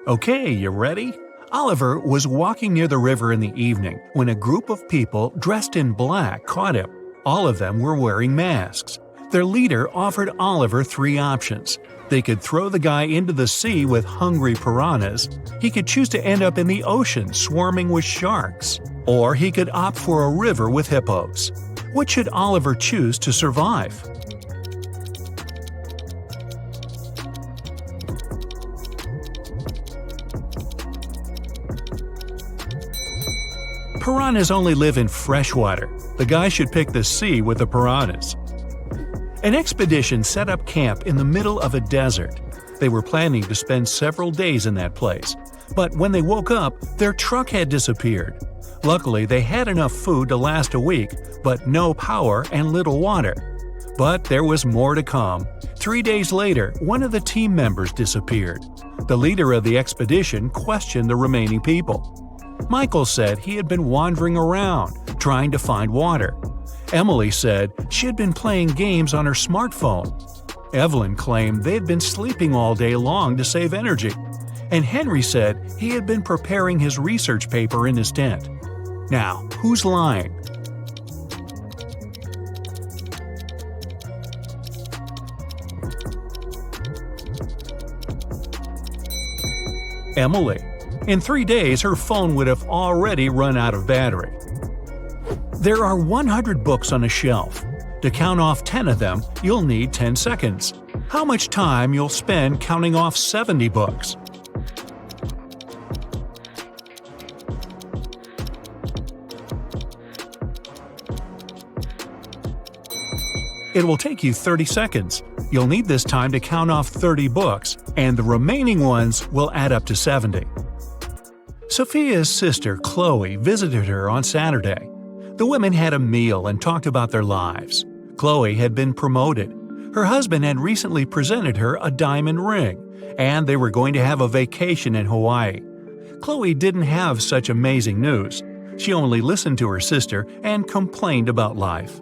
Okay, you ready? Oliver was walking near the river in the evening when a group of people dressed in black caught him. All of them were wearing masks. Their leader offered Oliver three options. They could throw the guy into the sea with hungry piranhas, he could choose to end up in the ocean swarming with sharks, or he could opt for a river with hippos. What should Oliver choose to survive? Piranhas only live in freshwater. The guy should pick the sea with the piranhas. An expedition set up camp in the middle of a desert. They were planning to spend several days in that place. But when they woke up, their truck had disappeared. Luckily, they had enough food to last a week, but no power and little water. But there was more to come. 3 days later, one of the team members disappeared. The leader of the expedition questioned the remaining people. Michael said he had been wandering around, trying to find water. Emily said she had been playing games on her smartphone. Evelyn claimed they had been sleeping all day long to save energy. And Henry said he had been preparing his research paper in his tent. Now, who's lying? Emily. In 3 days, her phone would have already run out of battery. There are 100 books on a shelf. To count off 10 of them, you'll need 10 seconds. How much time you'll spend counting off 70 books? It will take you 30 seconds. You'll need this time to count off 30 books, and the remaining ones will add up to 70. Sophia's sister, Chloe, visited her on Saturday. The women had a meal and talked about their lives. Chloe had been promoted. Her husband had recently presented her a diamond ring, and they were going to have a vacation in Hawaii. Chloe didn't have such amazing news. She only listened to her sister and complained about life.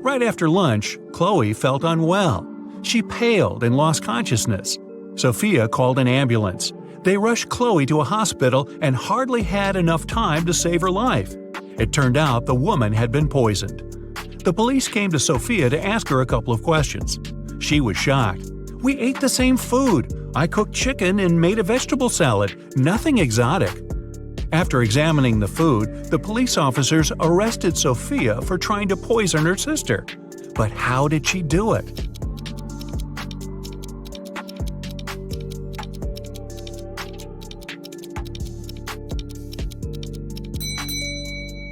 Right after lunch, Chloe felt unwell. She paled and lost consciousness. Sophia called an ambulance. They rushed Chloe to a hospital and hardly had enough time to save her life. It turned out the woman had been poisoned. The police came to Sophia to ask her a couple of questions. She was shocked. "We ate the same food. I cooked chicken and made a vegetable salad. Nothing exotic." After examining the food, the police officers arrested Sophia for trying to poison her sister. But how did she do it?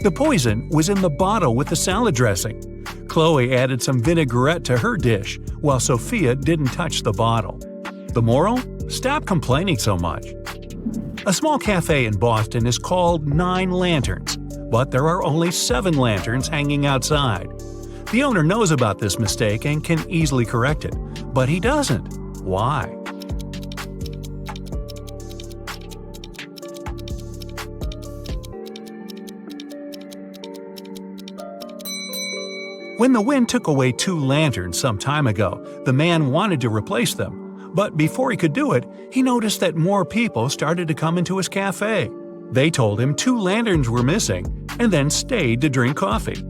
The poison was in the bottle with the salad dressing. Chloe added some vinaigrette to her dish, while Sophia didn't touch the bottle. The moral? Stop complaining so much. A small cafe in Boston is called 9 Lanterns, but there are only 7 lanterns hanging outside. The owner knows about this mistake and can easily correct it, but he doesn't. Why? When the wind took away 2 lanterns some time ago, the man wanted to replace them. But before he could do it, he noticed that more people started to come into his cafe. They told him 2 lanterns were missing, and then stayed to drink coffee.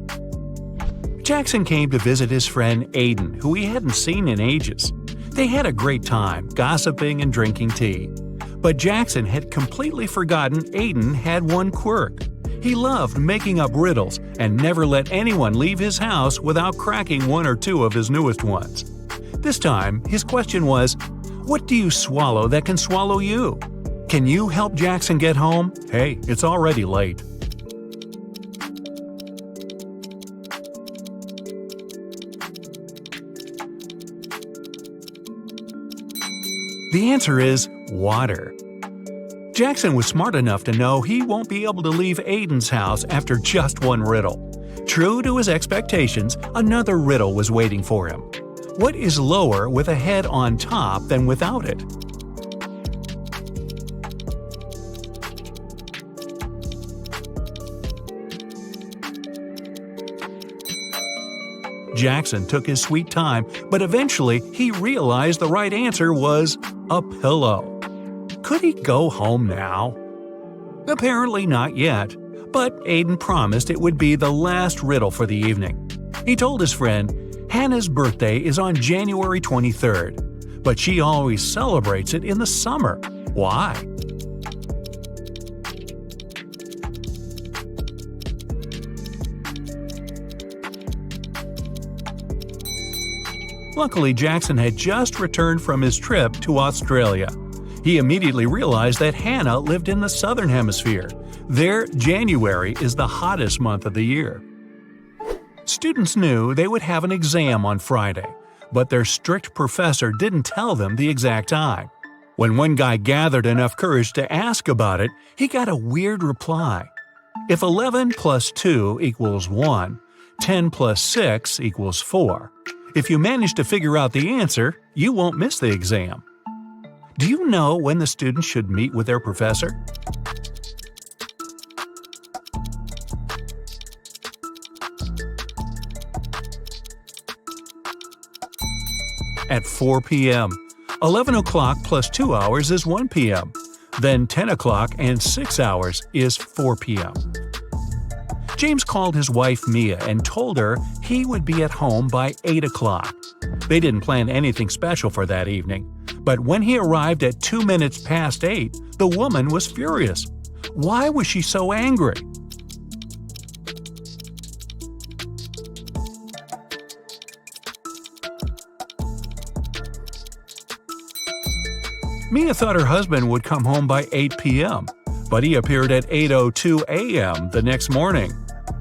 Jackson came to visit his friend Aiden, who he hadn't seen in ages. They had a great time, gossiping and drinking tea. But Jackson had completely forgotten Aiden had one quirk. He loved making up riddles and never let anyone leave his house without cracking 1 or 2 of his newest ones. This time, his question was, "What do you swallow that can swallow you?" Can you help Jackson get home? Hey, it's already late. The answer is water. Jackson was smart enough to know he won't be able to leave Aiden's house after just 1 riddle. True to his expectations, another riddle was waiting for him. What is lower with a head on top than without it? Jackson took his sweet time, but eventually he realized the right answer was a pillow. Could he go home now? Apparently not yet, but Aiden promised it would be the last riddle for the evening. He told his friend, Hannah's birthday is on January 23rd, but she always celebrates it in the summer. Why? Luckily, Jackson had just returned from his trip to Australia. He immediately realized that Hannah lived in the southern hemisphere. There, January is the hottest month of the year. Students knew they would have an exam on Friday, but their strict professor didn't tell them the exact time. When one guy gathered enough courage to ask about it, he got a weird reply. If 11 plus 2 equals 1, 10 plus 6 equals 4. If you manage to figure out the answer, you won't miss the exam. Do you know when the students should meet with their professor? At 4 p.m. 11 o'clock plus 2 hours is 1 p.m. Then 10 o'clock and 6 hours is 4 p.m. James called his wife Mia and told her he would be at home by 8 o'clock. They didn't plan anything special for that evening, but when he arrived at 2 minutes past 8, the woman was furious. Why was she so angry? Mia thought her husband would come home by 8 p.m., but he appeared at 8:02 a.m. the next morning.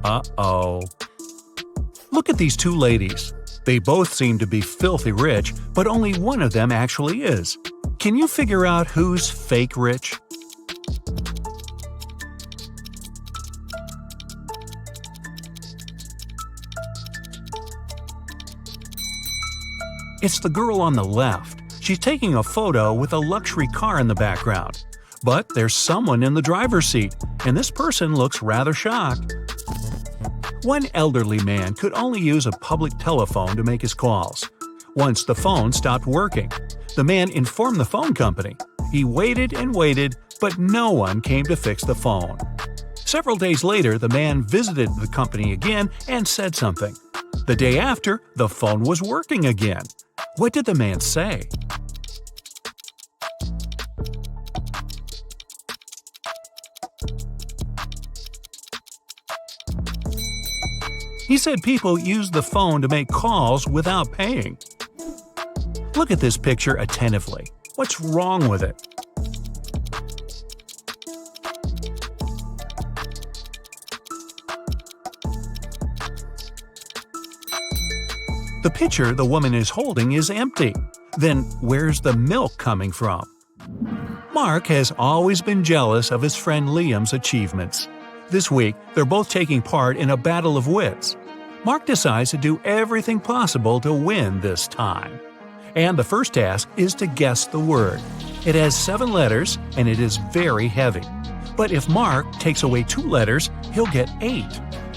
Uh-oh. Look at these two ladies. They both seem to be filthy rich, but only one of them actually is. Can you figure out who's fake rich? It's the girl on the left. She's taking a photo with a luxury car in the background. But there's someone in the driver's seat, and this person looks rather shocked. One elderly man could only use a public telephone to make his calls. Once the phone stopped working, the man informed the phone company. He waited and waited, but no one came to fix the phone. Several days later, the man visited the company again and said something. The day after, the phone was working again. What did the man say? He said people use the phone to make calls without paying. Look at this picture attentively. What's wrong with it? The pitcher the woman is holding is empty. Then where's the milk coming from? Mark has always been jealous of his friend Liam's achievements. This week, they're both taking part in a battle of wits. Mark decides to do everything possible to win this time. And the first task is to guess the word. It has 7 letters and it is very heavy. But if Mark takes away 2 letters, he'll get 8.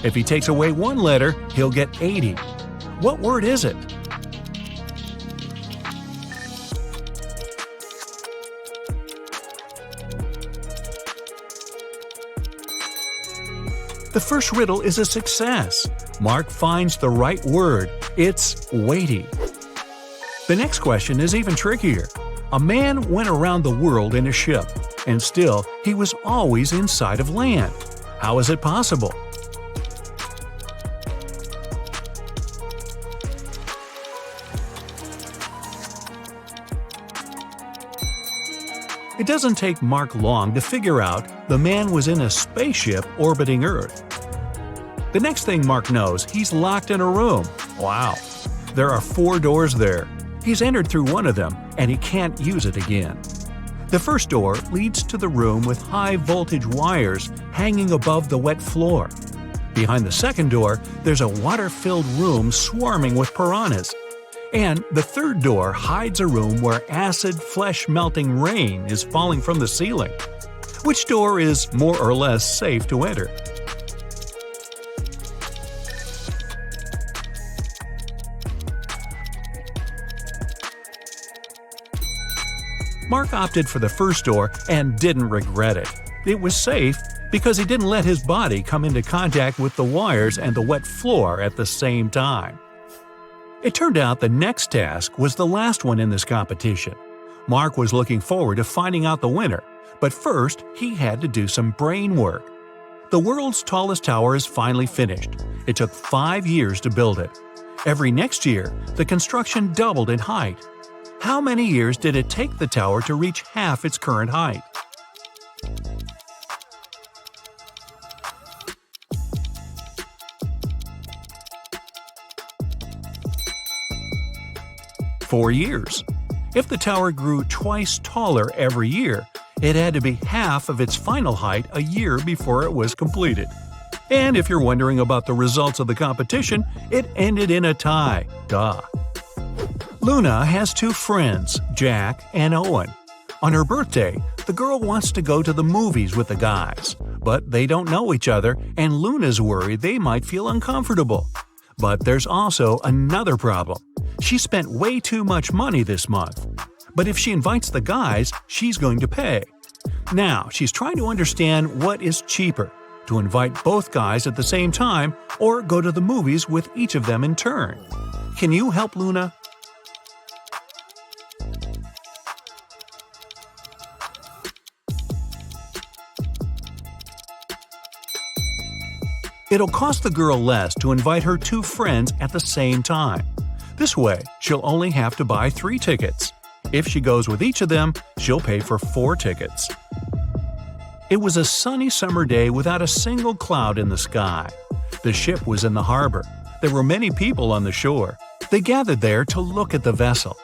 If he takes away 1 letter, he'll get 80. What word is it? The first riddle is a success. Mark finds the right word. It's weighty. The next question is even trickier. A man went around the world in a ship, and still he was always inside of land. How is it possible? It doesn't take Mark long to figure out the man was in a spaceship orbiting Earth. The next thing Mark knows, he's locked in a room. Wow. There are 4 doors there. He's entered through one of them, and he can't use it again. The first door leads to the room with high-voltage wires hanging above the wet floor. Behind the second door, there's a water-filled room swarming with piranhas. And the third door hides a room where acid, flesh-melting rain is falling from the ceiling. Which door is more or less safe to enter? Mark Mark opted for the first door and didn't regret it. It was safe because he didn't let his body come into contact with the wires and the wet floor at the same time. It turned out the next task was the last one in this competition. Mark was looking forward to finding out the winner, but first he had to do some brain work. The world's tallest tower is finally finished. It took 5 years to build it. Every next year, the construction doubled in height. How many years did it take the tower to reach half its current height? "4 years. If the tower grew twice taller every year, it had to be half of its final height a year before it was completed. And if you're wondering about the results of the competition, it ended in a tie. Duh. Luna has 2 friends, Jack and Owen. On her birthday, the girl wants to go to the movies with the guys, but they don't know each other and Luna's worried they might feel uncomfortable. But there's also another problem. She spent way too much money this month. But if she invites the guys, she's going to pay. Now, she's trying to understand what is cheaper, to invite both guys at the same time or go to the movies with each of them in turn. Can you help Luna? It'll cost the girl less to invite her 2 friends at the same time. This way, she'll only have to buy 3 tickets. If she goes with each of them, she'll pay for 4 tickets. It was a sunny summer day without a single cloud in the sky. The ship was in the harbor. There were many people on the shore. They gathered there to look at the vessel.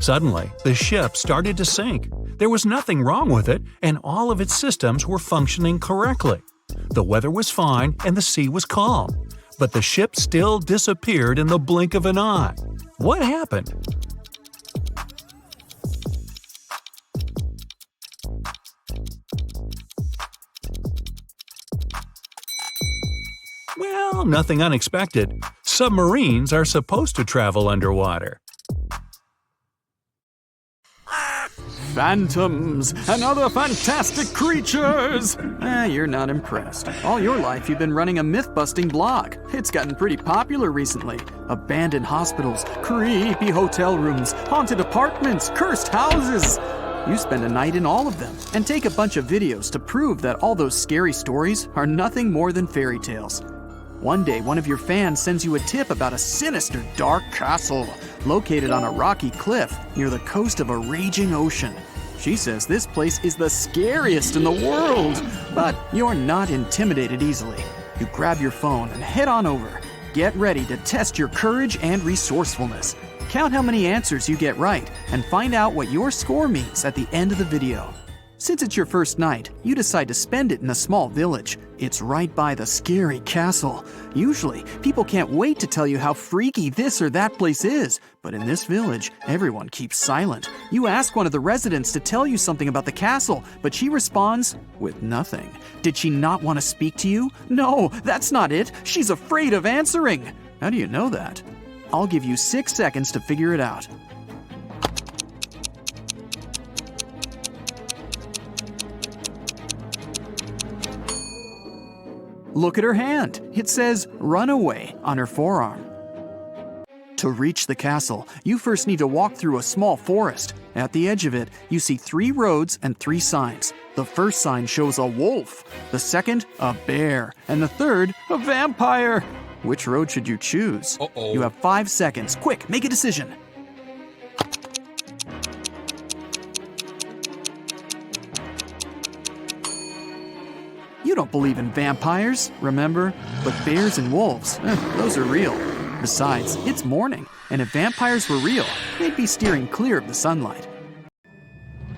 Suddenly, the ship started to sink. There was nothing wrong with it, and all of its systems were functioning correctly. The weather was fine and the sea was calm. But the ship still disappeared in the blink of an eye. What happened? Well, nothing unexpected. Submarines are supposed to travel underwater. Phantoms and other fantastic creatures! You're not impressed. All your life you've been running a myth-busting blog. It's gotten pretty popular recently. Abandoned hospitals, creepy hotel rooms, haunted apartments, cursed houses. You spend a night in all of them and take a bunch of videos to prove that all those scary stories are nothing more than fairy tales. One day, one of your fans sends you a tip about a sinister, dark castle located on a rocky cliff near the coast of a raging ocean. She says this place is the scariest in the world, but you're not intimidated easily. You grab your phone and head on over. Get ready to test your courage and resourcefulness. Count how many answers you get right and find out what your score means at the end of the video. Since it's your first night, you decide to spend it in a small village. It's right by the scary castle. Usually, people can't wait to tell you how freaky this or that place is. But in this village, everyone keeps silent. You ask one of the residents to tell you something about the castle, but she responds with nothing. Did she not want to speak to you? No, that's not it. She's afraid of answering. How do you know that? I'll give you 6 seconds to figure it out. Look at her hand. It says "Runaway" on her forearm. To reach the castle, you first need to walk through a small forest. At the edge of it, you see 3 roads and 3 signs. The first sign shows a wolf, the second, a bear, and the third, a vampire. Which road should you choose? You have 5 seconds. Quick, make a decision. You don't believe in vampires, remember? But bears and wolves, those are real. Besides, it's morning, and if vampires were real, they'd be steering clear of the sunlight.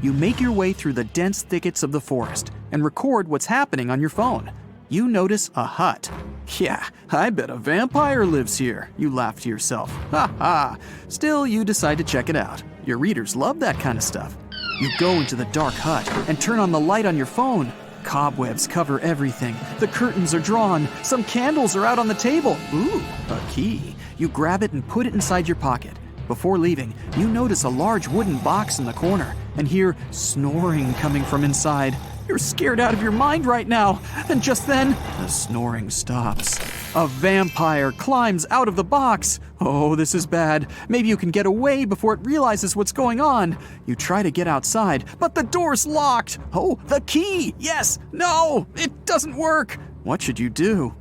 You make your way through the dense thickets of the forest and record what's happening on your phone. You notice a hut. Yeah, I bet a vampire lives here, you laugh to yourself. Ha ha! Still, you decide to check it out. Your readers love that kind of stuff. You go into the dark hut and turn on the light on your phone. Cobwebs cover everything. The curtains are drawn. Some candles are out on the table. Ooh, a key. You grab it and put it inside your pocket. Before leaving, you notice a large wooden box in the corner and hear snoring coming from inside. You're scared out of your mind right now, and just then, the snoring stops. A vampire climbs out of the box. Oh, this is bad. Maybe you can get away before it realizes what's going on. You try to get outside, but the door's locked. Oh, the key! Yes! No! It doesn't work! What should you do?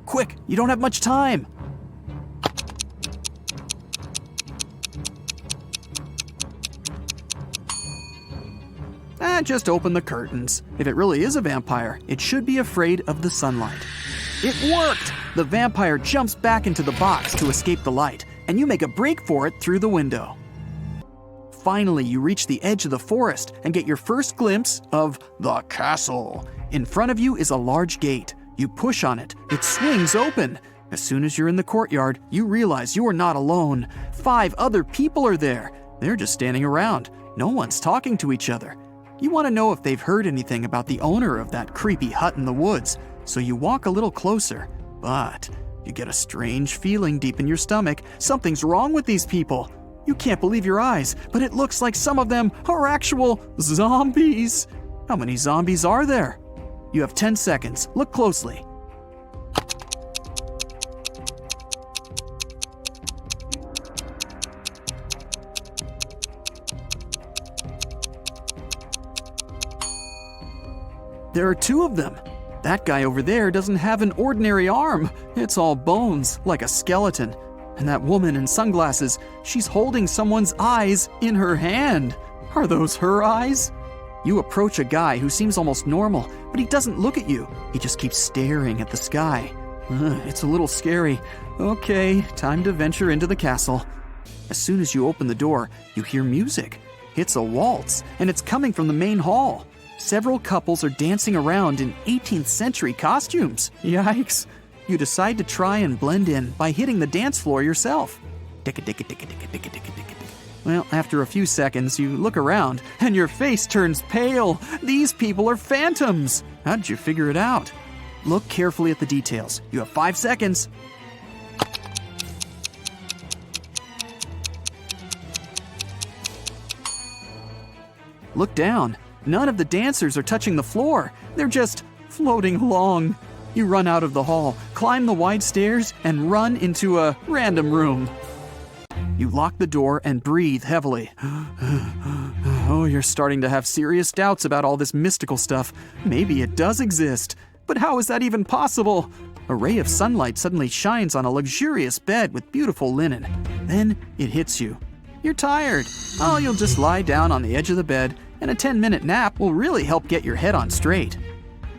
Quick, you don't have much time. Just open the curtains. If it really is a vampire, it should be afraid of the sunlight. It worked! The vampire jumps back into the box to escape the light, and you make a break for it through the window. Finally, you reach the edge of the forest and get your first glimpse of the castle. In front of you is a large gate. You push on it. It swings open. As soon as you're in the courtyard, you realize you are not alone. 5 other people are there. They're just standing around. No one's talking to each other. You want to know if they've heard anything about the owner of that creepy hut in the woods, so you walk a little closer, but you get a strange feeling deep in your stomach. Something's wrong with these people. You can't believe your eyes, but it looks like some of them are actual zombies. How many zombies are there? You have 10 seconds. Look closely. There are 2 of them. That guy over there doesn't have an ordinary arm. It's all bones, like a skeleton. And that woman in sunglasses, she's holding someone's eyes in her hand. Are those her eyes? You approach a guy who seems almost normal, but he doesn't look at you. He just keeps staring at the sky. It's a little scary. Okay, time to venture into the castle. As soon as you open the door, you hear music. It's a waltz, and it's coming from the main hall. Several couples are dancing around in 18th century costumes. Yikes. You decide to try and blend in by hitting the dance floor yourself. Well, after a few seconds, you look around and your face turns pale. These people are phantoms. How did you figure it out? Look carefully at the details. You have 5 seconds. Look down. None of the dancers are touching the floor. They're just floating along. You run out of the hall, climb the wide stairs, and run into a random room. You lock the door and breathe heavily. Oh, you're starting to have serious doubts about all this mystical stuff. Maybe it does exist. But how is that even possible? A ray of sunlight suddenly shines on a luxurious bed with beautiful linen. Then it hits you. You're tired. Oh, you'll just lie down on the edge of the bed, and a 10-minute nap will really help get your head on straight.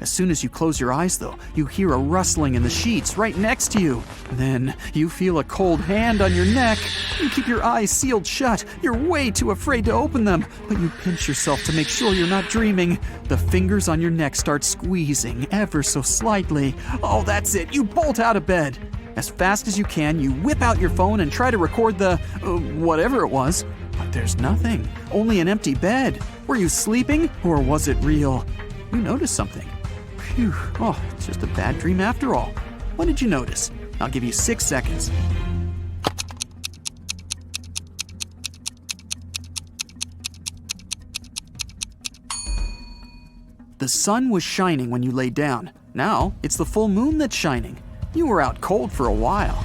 As soon as you close your eyes, though, you hear a rustling in the sheets right next to you. Then you feel a cold hand on your neck. You keep your eyes sealed shut. You're way too afraid to open them, but you pinch yourself to make sure you're not dreaming. The fingers on your neck start squeezing ever so slightly. Oh, that's it. You bolt out of bed. As fast as you can, you whip out your phone and try to record the whatever it was. But there's nothing. Only an empty bed. Were you sleeping, or was it real? You noticed something. Phew. Oh, it's just a bad dream after all. What did you notice? I'll give you 6 seconds. The sun was shining when you lay down. Now it's the full moon that's shining. You were out cold for a while.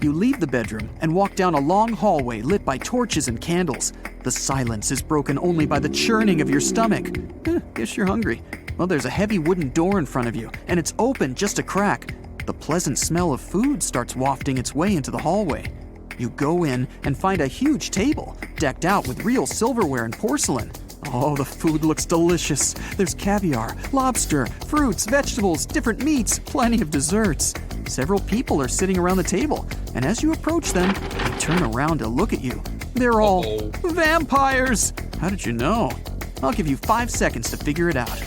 You leave the bedroom and walk down a long hallway lit by torches and candles. The silence is broken only by the churning of your stomach. Guess you're hungry. Well, there's a heavy wooden door in front of you, and it's open just a crack. The pleasant smell of food starts wafting its way into the hallway. You go in and find a huge table, decked out with real silverware and porcelain. Oh, the food looks delicious. There's caviar, lobster, fruits, vegetables, different meats, plenty of desserts. Several people are sitting around the table, and as you approach them, they turn around to look at you. They're all vampires! How did you know? I'll give you 5 seconds to figure it out.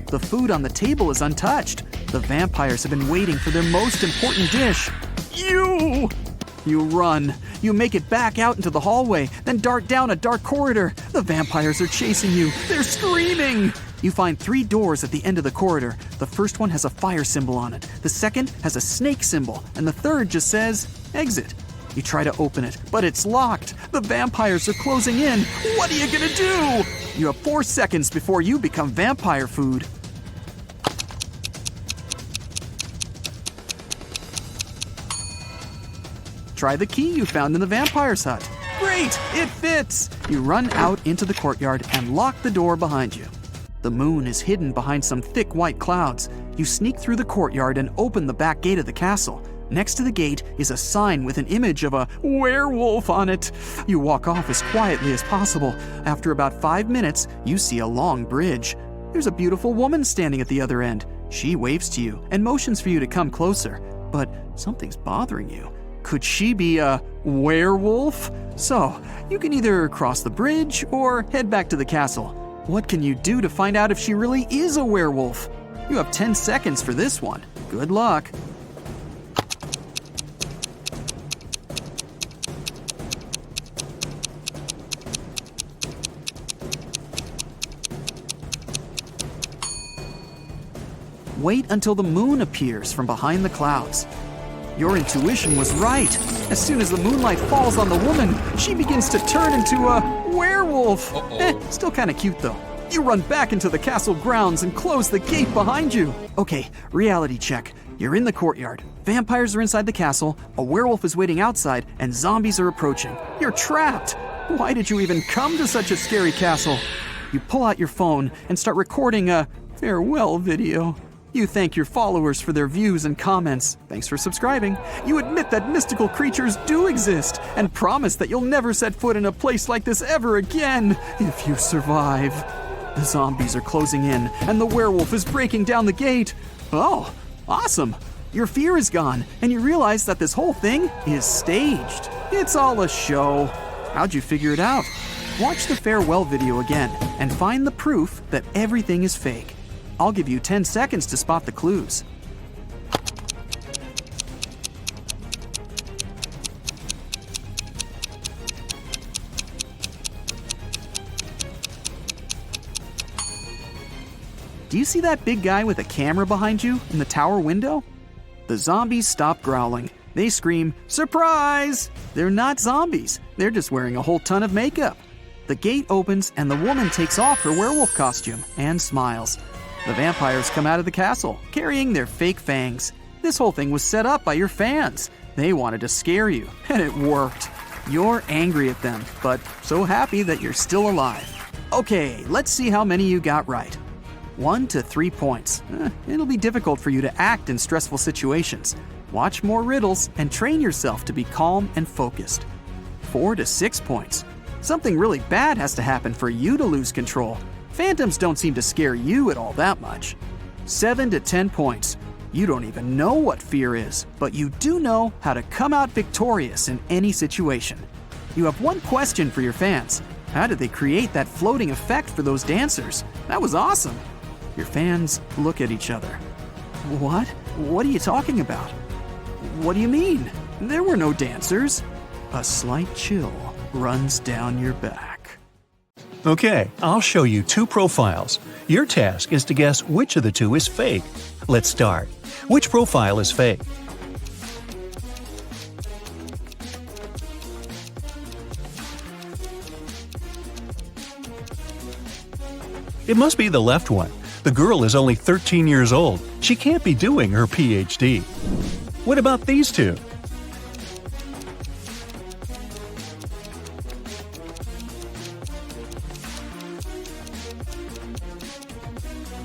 The food on the table is untouched. The vampires have been waiting for their most important dish. You run. You make it back out into the hallway, then dart down a dark corridor. The vampires are chasing you. They're screaming. You find 3 doors at the end of the corridor. The first one has a fire symbol on it. The second has a snake symbol. And the third just says, exit. You try to open it, but it's locked. The vampires are closing in. What are you gonna do? You have 4 seconds before you become vampire food. Try the key you found in the vampire's hut. Great, it fits! You run out into the courtyard and lock the door behind you. The moon is hidden behind some thick white clouds. You sneak through the courtyard and open the back gate of the castle. Next to the gate is a sign with an image of a werewolf on it. You walk off as quietly as possible. After about 5 minutes, you see a long bridge. There's a beautiful woman standing at the other end. She waves to you and motions for you to come closer. But something's bothering you. Could she be a werewolf? So, you can either cross the bridge or head back to the castle. What can you do to find out if she really is a werewolf? You have 10 seconds for this one. Good luck. Wait until the moon appears from behind the clouds. Your intuition was right. As soon as the moonlight falls on the woman, she begins to turn into a werewolf. Still kind of cute though. You run back into the castle grounds and close the gate behind you. Okay, reality check. You're in the courtyard. Vampires are inside the castle, a werewolf is waiting outside, and zombies are approaching. You're trapped. Why did you even come to such a scary castle? You pull out your phone and start recording a farewell video. You thank your followers for their views and comments. Thanks for subscribing. You admit that mystical creatures do exist and promise that you'll never set foot in a place like this ever again if you survive. The zombies are closing in and the werewolf is breaking down the gate. Oh, awesome. Your fear is gone and you realize that this whole thing is staged. It's all a show. How'd you figure it out? Watch the farewell video again and find the proof that everything is fake. I'll give you 10 seconds to spot the clues. Do you see that big guy with a camera behind you in the tower window? The zombies stop growling. They scream, "Surprise!" They're not zombies. They're just wearing a whole ton of makeup. The gate opens and the woman takes off her werewolf costume and smiles. The vampires come out of the castle, carrying their fake fangs. This whole thing was set up by your fans. They wanted to scare you, and it worked. You're angry at them, but so happy that you're still alive. Okay, let's see how many you got right. 1 to 3 points. It'll be difficult for you to act in stressful situations. Watch more riddles and train yourself to be calm and focused. 4 to 6 points. Something really bad has to happen for you to lose control. Phantoms don't seem to scare you at all that much. 7 to 10 points. You don't even know what fear is, but you do know how to come out victorious in any situation. You have one question for your fans. How did they create that floating effect for those dancers? That was awesome. Your fans look at each other. What? What are you talking about? What do you mean? There were no dancers. A slight chill runs down your back. Okay, I'll show you 2 profiles. Your task is to guess which of the 2 is fake. Let's start. Which profile is fake? It must be the left one. The girl is only 13 years old. She can't be doing her PhD. What about these 2?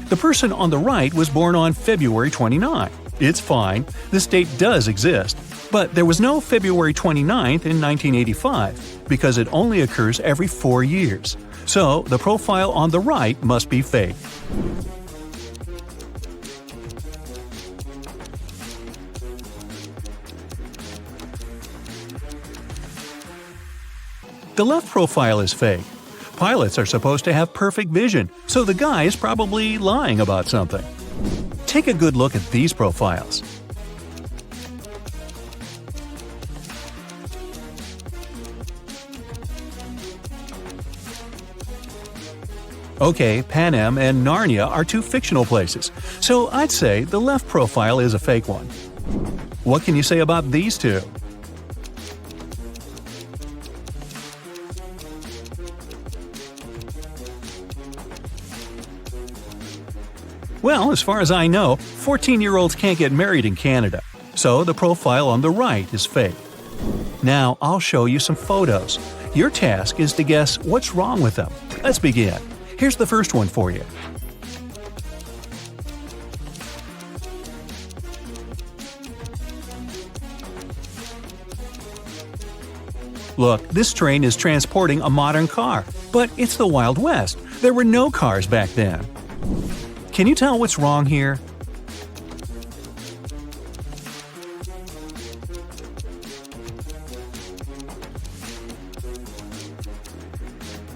The person on the right was born on February 29. It's fine, this date does exist, but there was no February 29th in 1985 because it only occurs every 4 years. So the profile on the right must be fake. The left profile is fake. Pilots are supposed to have perfect vision, so the guy is probably lying about something. Take a good look at these profiles. Okay, Panem and Narnia are two fictional places, so I'd say the left profile is a fake one. What can you say about these two? Well, as far as I know, 14-year-olds can't get married in Canada, so the profile on the right is fake. Now, I'll show you some photos. Your task is to guess what's wrong with them. Let's begin. Here's the first one for you. Look, this train is transporting a modern car, but it's the Wild West. There were no cars back then. Can you tell what's wrong here?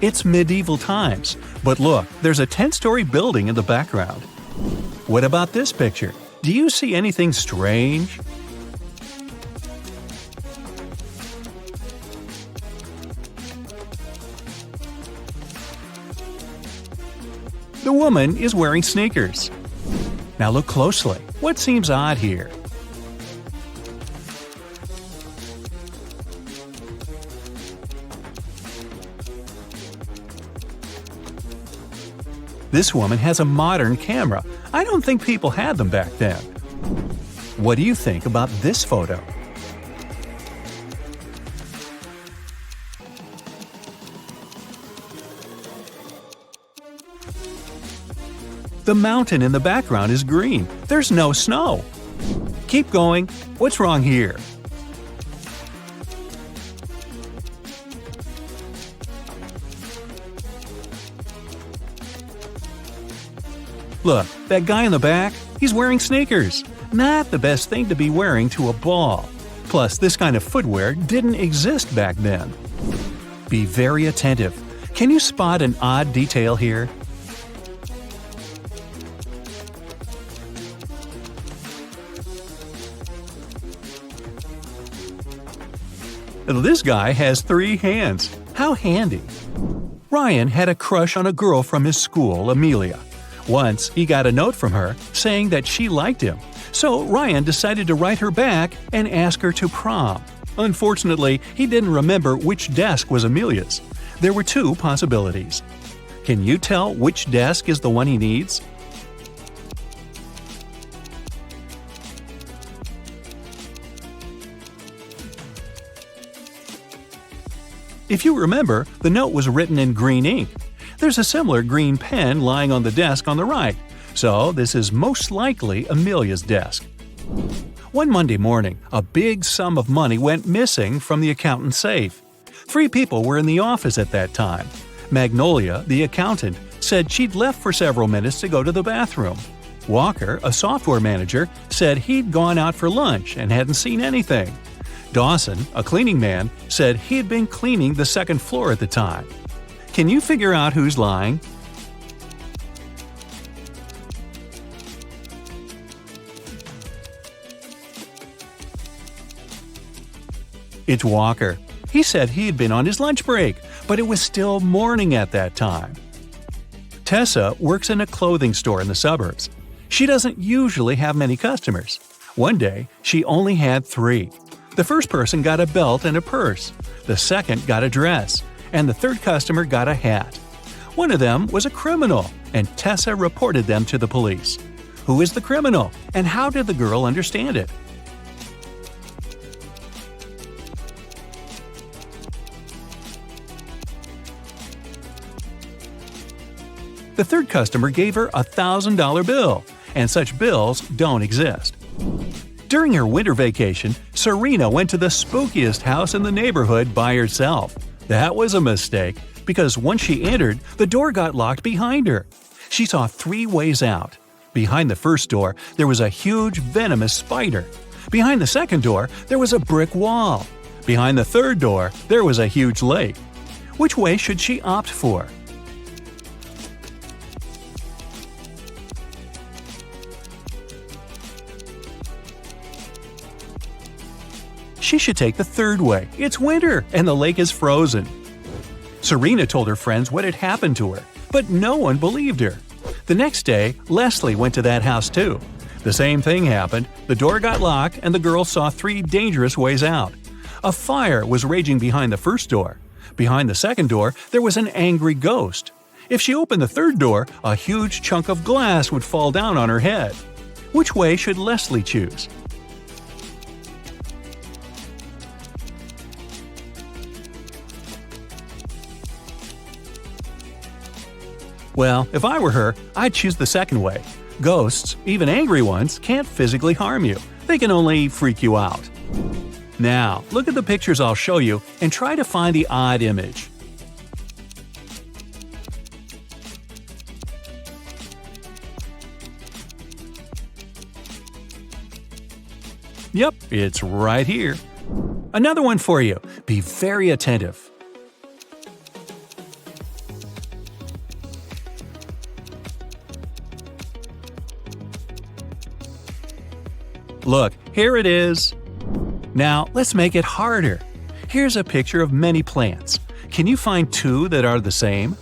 It's medieval times, but look, there's a 10-story building in the background. What about this picture? Do you see anything strange? The woman is wearing sneakers. Now look closely. What seems odd here? This woman has a modern camera. I don't think people had them back then. What do you think about this photo? The mountain in the background is green. There's no snow. Keep going. What's wrong here? Look, that guy in the back, he's wearing sneakers. Not the best thing to be wearing to a ball. Plus, this kind of footwear didn't exist back then. Be very attentive. Can you spot an odd detail here? This guy has 3 hands. How handy. Ryan had a crush on a girl from his school, Amelia. Once, he got a note from her saying that she liked him, so Ryan decided to write her back and ask her to prom. Unfortunately, he didn't remember which desk was Amelia's. There were 2 possibilities. Can you tell which desk is the one he needs? If you remember, the note was written in green ink. There's a similar green pen lying on the desk on the right, so this is most likely Amelia's desk. One Monday morning, a big sum of money went missing from the accountant's safe. 3 people were in the office at that time. Magnolia, the accountant, said she'd left for several minutes to go to the bathroom. Walker, a software manager, said he'd gone out for lunch and hadn't seen anything. Dawson, a cleaning man, said he'd been cleaning the 2nd floor at the time. Can you figure out who's lying? It's Walker. He said he'd been on his lunch break, but it was still morning at that time. Tessa works in a clothing store in the suburbs. She doesn't usually have many customers. One day, she only had 3. The first person got a belt and a purse, the second got a dress, and the third customer got a hat. One of them was a criminal, and Tessa reported them to the police. Who is the criminal, and how did the girl understand it? The third customer gave her a $1,000 bill, and such bills don't exist. During her winter vacation, Serena went to the spookiest house in the neighborhood by herself. That was a mistake, because once she entered, the door got locked behind her. She saw 3 ways out. Behind the first door, there was a huge venomous spider. Behind the second door, there was a brick wall. Behind the third door, there was a huge lake. Which way should she opt for? She should take the third way. It's winter, and the lake is frozen. Serena told her friends what had happened to her, But no one believed her. The next day, Leslie went to that house too. The same thing happened. The door got locked and the girl saw 3 dangerous ways out. A fire was raging behind the first door. Behind the second door, there was an angry ghost. If she opened the third door, a huge chunk of glass would fall down on her head. Which way should Leslie choose? Well, if I were her, I'd choose the second way. Ghosts, even angry ones, can't physically harm you. They can only freak you out. Now, look at the pictures I'll show you and try to find the odd image. Yep, it's right here. Another one for you. Be very attentive. Look, here it is. Now, let's make it harder. Here's a picture of many plants. Can you find 2 that are the same?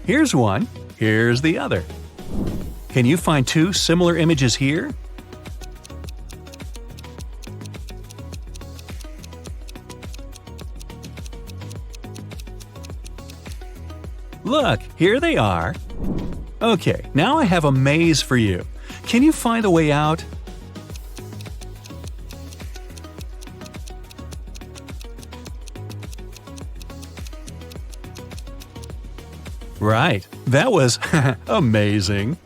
Here's one. Here's the other. Can you find 2 similar images here? Look, here they are. Okay, now I have a maze for you. Can you find the way out? Right, that was amazing.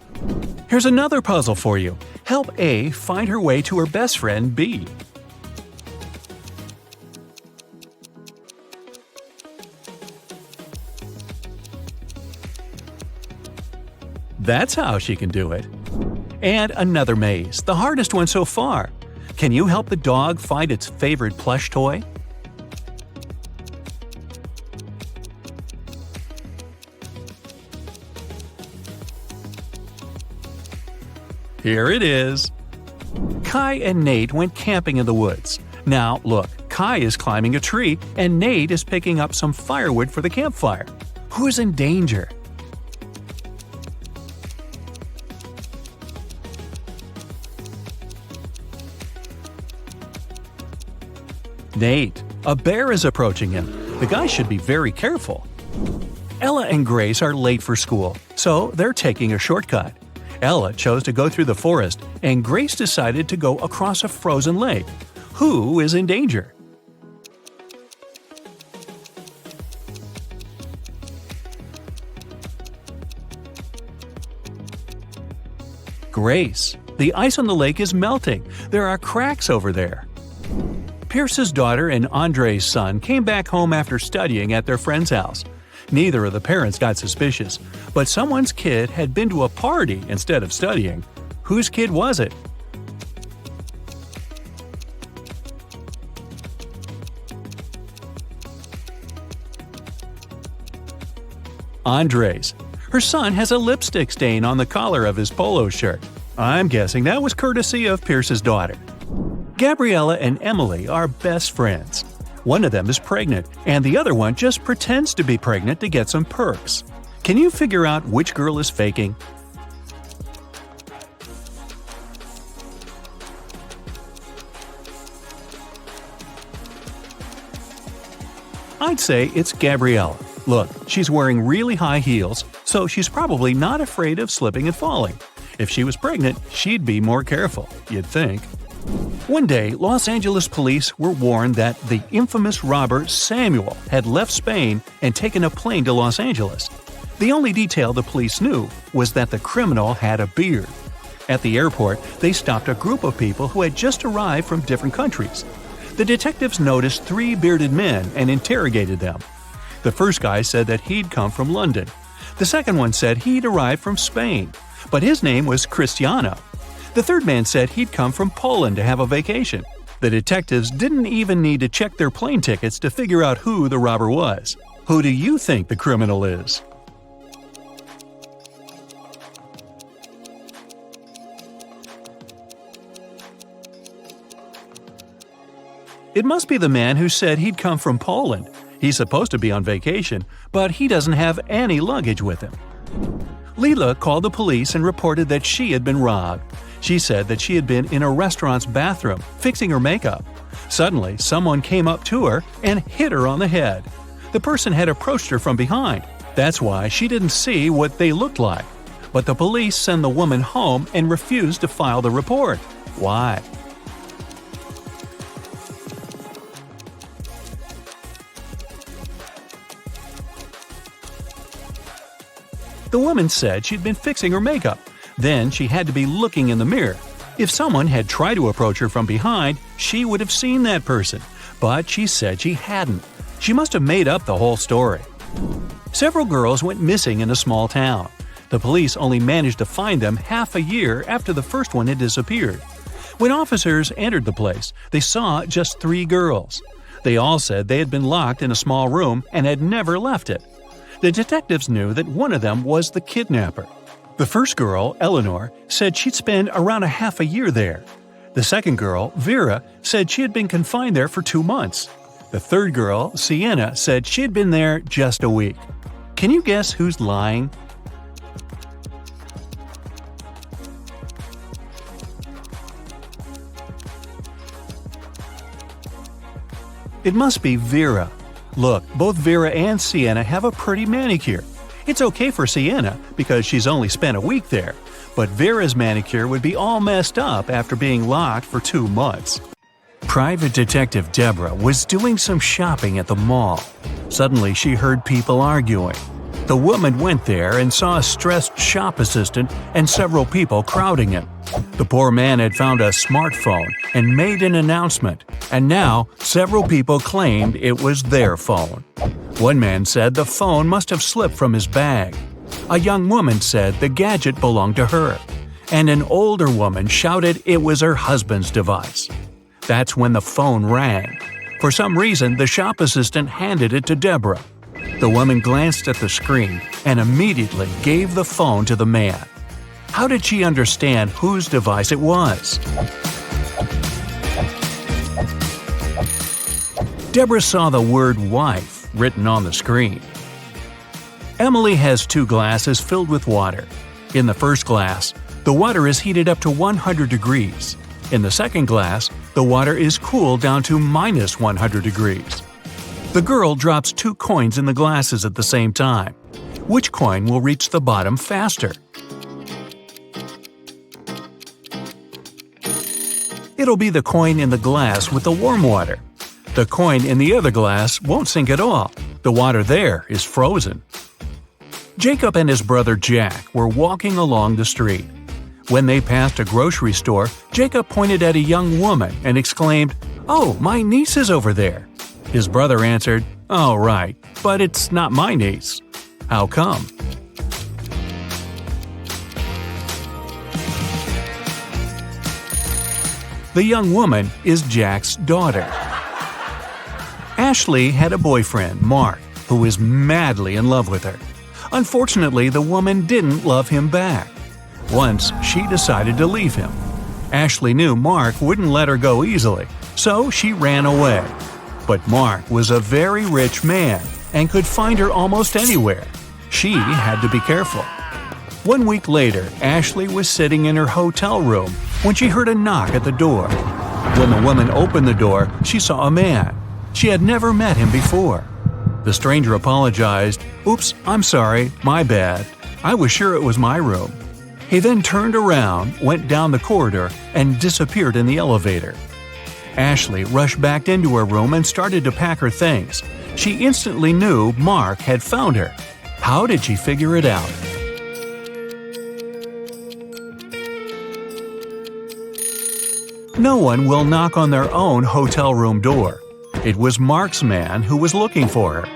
Here's another puzzle for you. Help A find her way to her best friend B. That's how she can do it. And another maze, the hardest one so far. Can you help the dog find its favorite plush toy? Here it is. Kai and Nate went camping in the woods. Now, look, Kai is climbing a tree and Nate is picking up some firewood for the campfire. Who is in danger? Nate. A bear is approaching him. The guy should be very careful. Ella and Grace are late for school, so they're taking a shortcut. Ella chose to go through the forest, and Grace decided to go across a frozen lake. Who is in danger? Grace. The ice on the lake is melting. There are cracks over there. Pierce's daughter and Andre's son came back home after studying at their friend's house. Neither of the parents got suspicious, but someone's kid had been to a party instead of studying. Whose kid was it? Andre's. Her son has a lipstick stain on the collar of his polo shirt. I'm guessing that was courtesy of Pierce's daughter. Gabriella and Emily are best friends. One of them is pregnant, and the other one just pretends to be pregnant to get some perks. Can you figure out which girl is faking? I'd say it's Gabriella. Look, she's wearing really high heels, so she's probably not afraid of slipping and falling. If she was pregnant, she'd be more careful, you'd think. One day, Los Angeles police were warned that the infamous robber Samuel had left Spain and taken a plane to Los Angeles. The only detail the police knew was that the criminal had a beard. At the airport, they stopped a group of people who had just arrived from different countries. The detectives noticed 3 bearded men and interrogated them. The first guy said that he'd come from London. The second one said he'd arrived from Spain, but his name was Cristiano. The third man said he'd come from Poland to have a vacation. The detectives didn't even need to check their plane tickets to figure out who the robber was. Who do you think the criminal is? It must be the man who said he'd come from Poland. He's supposed to be on vacation, but he doesn't have any luggage with him. Leela called the police and reported that she had been robbed. She said that she had been in a restaurant's bathroom, fixing her makeup. Suddenly, someone came up to her and hit her on the head. The person had approached her from behind. That's why she didn't see what they looked like. But the police sent the woman home and refused to file the report. Why? The woman said she'd been fixing her makeup. Then she had to be looking in the mirror. If someone had tried to approach her from behind, she would have seen that person. But she said she hadn't. She must have made up the whole story. Several girls went missing in a small town. The police only managed to find them half a year after the first one had disappeared. When officers entered the place, they saw just 3 girls. They all said they had been locked in a small room and had never left it. The detectives knew that one of them was the kidnapper. The first girl, Eleanor, said she'd spend around a half a year there. The second girl, Vera, said she had been confined there for 2 months. The third girl, Sienna, said she had been there just a week. Can you guess who's lying? It must be Vera. Look, both Vera and Sienna have a pretty manicure. It's okay for Sienna because she's only spent a week there, but Vera's manicure would be all messed up after being locked for 2 months. Private Detective Deborah was doing some shopping at the mall. Suddenly she heard people arguing. The woman went there and saw a stressed shop assistant and several people crowding him. The poor man had found a smartphone and made an announcement, and now several people claimed it was their phone. One man said the phone must have slipped from his bag. A young woman said the gadget belonged to her, and an older woman shouted it was her husband's device. That's when the phone rang. For some reason, the shop assistant handed it to Deborah. The woman glanced at the screen and immediately gave the phone to the man. How did she understand whose device it was? Deborah saw the word wife written on the screen. Emily has 2 glasses filled with water. In the first glass, the water is heated up to 100 degrees. In the second glass, the water is cooled down to minus 100 degrees. The girl drops 2 coins in the glasses at the same time. Which coin will reach the bottom faster? It'll be the coin in the glass with the warm water. The coin in the other glass won't sink at all. The water there is frozen. Jacob and his brother Jack were walking along the street. When they passed a grocery store, Jacob pointed at a young woman and exclaimed, "Oh, my niece is over there." His brother answered, "Oh, right, but it's not my niece." How come? The young woman is Jack's daughter. Ashley had a boyfriend, Mark, who was madly in love with her. Unfortunately, the woman didn't love him back. Once, she decided to leave him. Ashley knew Mark wouldn't let her go easily, so she ran away. But Mark was a very rich man and could find her almost anywhere. She had to be careful. 1 week later, Ashley was sitting in her hotel room when she heard a knock at the door. When the woman opened the door, she saw a man. She had never met him before. The stranger apologized. "Oops, I'm sorry, my bad. I was sure it was my room." He then turned around, went down the corridor, and disappeared in the elevator. Ashley rushed back into her room and started to pack her things. She instantly knew Mark had found her. How did she figure it out? No one will knock on their own hotel room door. It was Mark's man who was looking for her.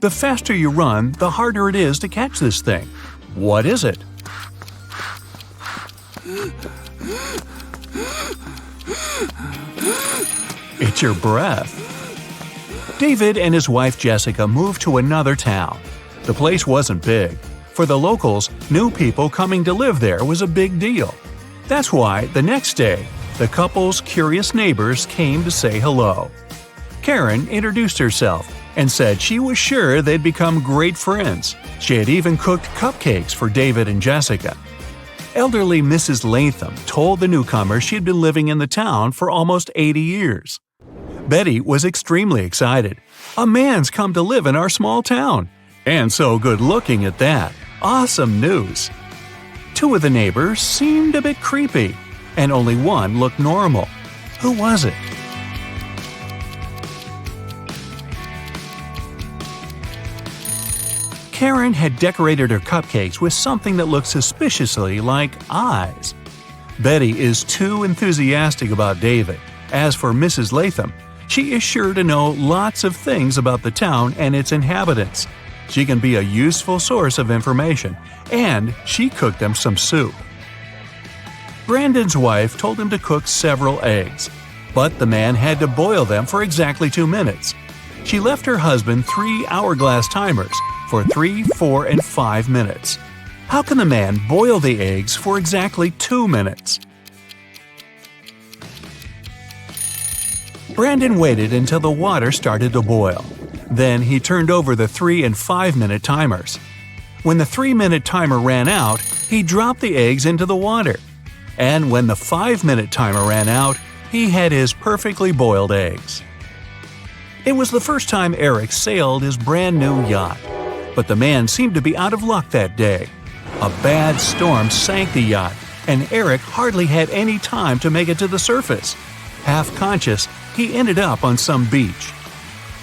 The faster you run, the harder it is to catch this thing. What is it? It's your breath. David and his wife Jessica moved to another town. The place wasn't big. For the locals, new people coming to live there was a big deal. That's why, the next day, the couple's curious neighbors came to say hello. Karen introduced herself and said she was sure they'd become great friends. She had even cooked cupcakes for David and Jessica. Elderly Mrs. Latham told the newcomer she'd been living in the town for almost 80 years. Betty was extremely excited. A man's come to live in our small town. And so good-looking at that. Awesome news. Two of the neighbors seemed a bit creepy, and only one looked normal. Who was it? Karen had decorated her cupcakes with something that looked suspiciously like eyes. Betty is too enthusiastic about David. As for Mrs. Latham, she is sure to know lots of things about the town and its inhabitants. She can be a useful source of information, and she cooked them some soup. Brandon's wife told him to cook several eggs, but the man had to boil them for exactly 2 minutes. She left her husband 3 hourglass timers for 3, 4, and 5 minutes. How can the man boil the eggs for exactly 2 minutes? Brandon waited until the water started to boil. Then he turned over the 3 and 5 minute timers. When the 3-minute timer ran out, he dropped the eggs into the water. And when the 5-minute timer ran out, he had his perfectly boiled eggs. It was the first time Eric sailed his brand new yacht. But the man seemed to be out of luck that day. A bad storm sank the yacht, and Eric hardly had any time to make it to the surface. Half conscious, he ended up on some beach.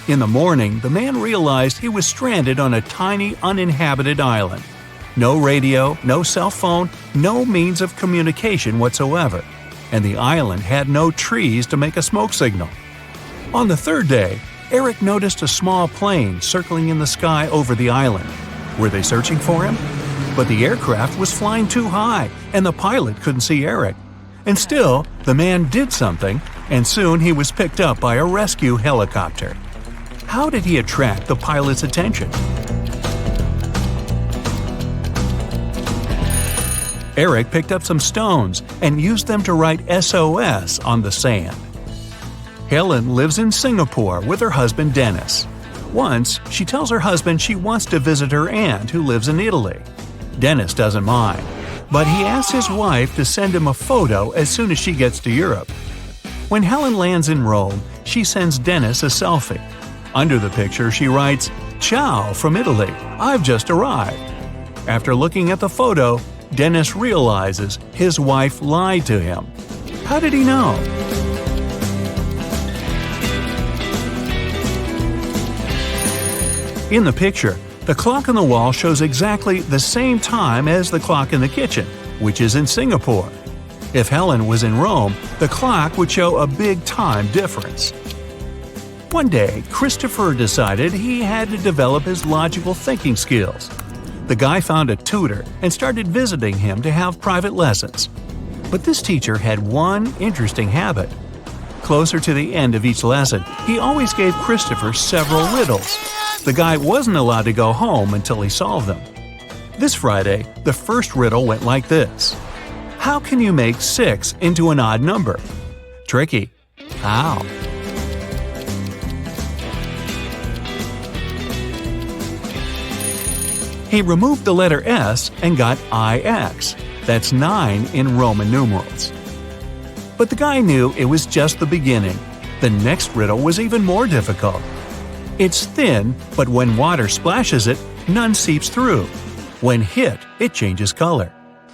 In the morning, the man realized he was stranded on a tiny, uninhabited island. No radio, no cell phone, no means of communication whatsoever, and the island had no trees to make a smoke signal. On the third day, Eric noticed a small plane circling in the sky over the island. Were they searching for him? But the aircraft was flying too high, and the pilot couldn't see Eric. And still, the man did something, and soon he was picked up by a rescue helicopter. How did he attract the pilot's attention? Eric picked up some stones and used them to write SOS on the sand. Helen lives in Singapore with her husband Dennis. Once, she tells her husband she wants to visit her aunt who lives in Italy. Dennis doesn't mind, but he asks his wife to send him a photo as soon as she gets to Europe. When Helen lands in Rome, she sends Dennis a selfie. Under the picture, she writes, "Ciao from Italy, I've just arrived." After looking at the photo, Dennis realizes his wife lied to him. How did he know? In the picture, the clock on the wall shows exactly the same time as the clock in the kitchen, which is in Singapore. If Helen was in Rome, the clock would show a big time difference. One day, Christopher decided he had to develop his logical thinking skills. The guy found a tutor and started visiting him to have private lessons. But this teacher had one interesting habit. Closer to the end of each lesson, he always gave Christopher several riddles. The guy wasn't allowed to go home until he solved them. This Friday, the first riddle went like this. How can you make 6 into an odd number? Tricky. How? He removed the letter S and got IX. That's 9 in Roman numerals. But the guy knew it was just the beginning. The next riddle was even more difficult. It's thin, but when water splashes it, none seeps through. When hit, it changes color.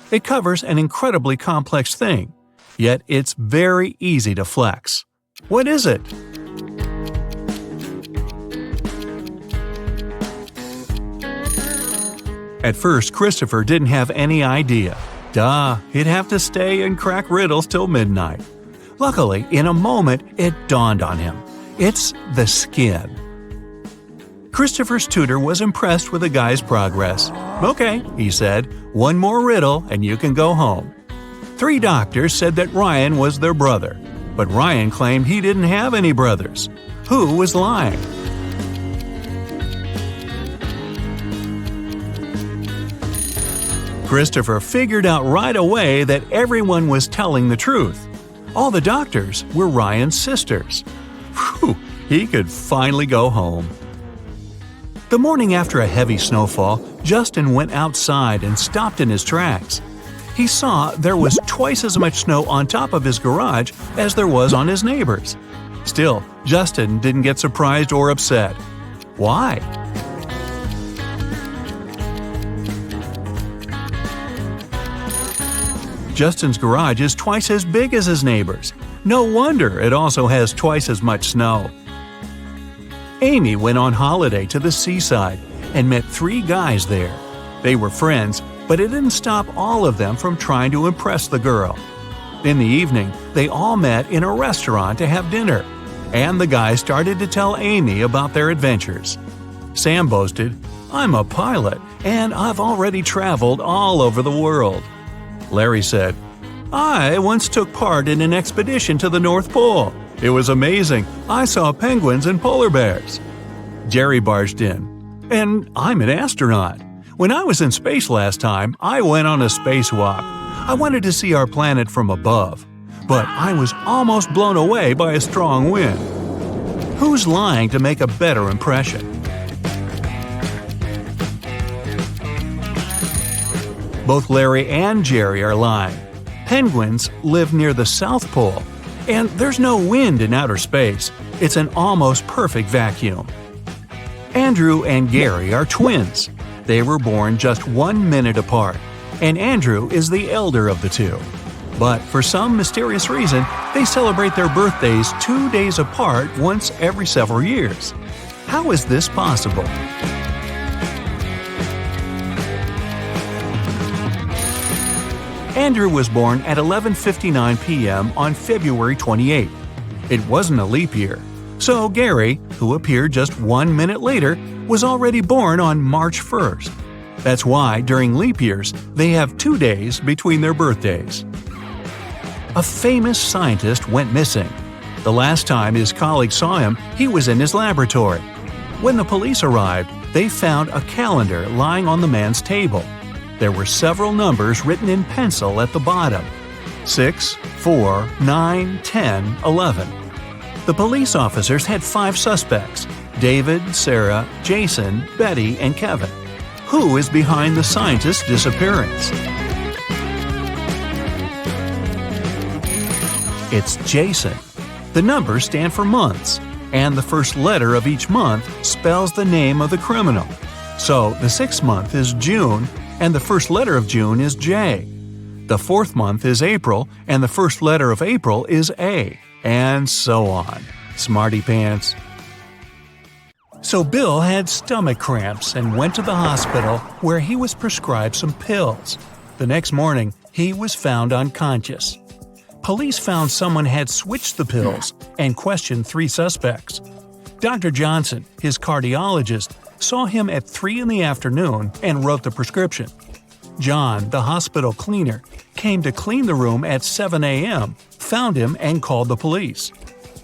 It covers an incredibly complex thing, yet it's very easy to flex. What is it? At first, Christopher didn't have any idea. Duh, he'd have to stay and crack riddles till midnight. Luckily, in a moment, it dawned on him. It's the skin. Christopher's tutor was impressed with the guy's progress. "Okay," he said, "one more riddle and you can go home." 3 doctors said that Ryan was their brother, but Ryan claimed he didn't have any brothers. Who was lying? Christopher figured out right away that everyone was telling the truth. All the doctors were Ryan's sisters. Whew, he could finally go home. The morning after a heavy snowfall, Justin went outside and stopped in his tracks. He saw there was twice as much snow on top of his garage as there was on his neighbor's. Still, Justin didn't get surprised or upset. Why? Justin's garage is twice as big as his neighbor's. No wonder it also has twice as much snow. Amy went on holiday to the seaside and met 3 guys there. They were friends, but it didn't stop all of them from trying to impress the girl. In the evening, they all met in a restaurant to have dinner, and the guys started to tell Amy about their adventures. Sam boasted, "I'm a pilot, and I've already traveled all over the world." Larry said, "I once took part in an expedition to the North Pole. It was amazing. I saw penguins and polar bears." Jerry barged in, "And I'm an astronaut. When I was in space last time, I went on a spacewalk. I wanted to see our planet from above, but I was almost blown away by a strong wind." Who's lying to make a better impression? Both Larry and Jerry are lying. Penguins live near the South Pole, and there's no wind in outer space. It's an almost perfect vacuum. Andrew and Gary are twins. They were born just 1 minute apart, and Andrew is the elder of the two. But for some mysterious reason, they celebrate their birthdays 2 days apart once every several years. How is this possible? Andrew was born at 11:59 p.m. on February 28. It wasn't a leap year. So Gary, who appeared just 1 minute later, was already born on March 1st. That's why, during leap years, they have 2 days between their birthdays. A famous scientist went missing. The last time his colleagues saw him, he was in his laboratory. When the police arrived, they found a calendar lying on the man's table. There were several numbers written in pencil at the bottom: 6, 4, 9, 10, 11. The police officers had 5 suspects: David, Sarah, Jason, Betty, and Kevin. Who is behind the scientist's disappearance? It's Jason. The numbers stand for months, and the first letter of each month spells the name of the criminal. So the 6th month is June, and the first letter of June is J. The 4th month is April, and the first letter of April is A, and so on. Smarty pants. So Bill had stomach cramps and went to the hospital, where he was prescribed some pills. The next morning, he was found unconscious. Police found someone had switched the pills and questioned 3 suspects. Dr. Johnson, his cardiologist, saw him at 3 in the afternoon and wrote the prescription. John, the hospital cleaner, came to clean the room at 7 a.m., found him and called the police.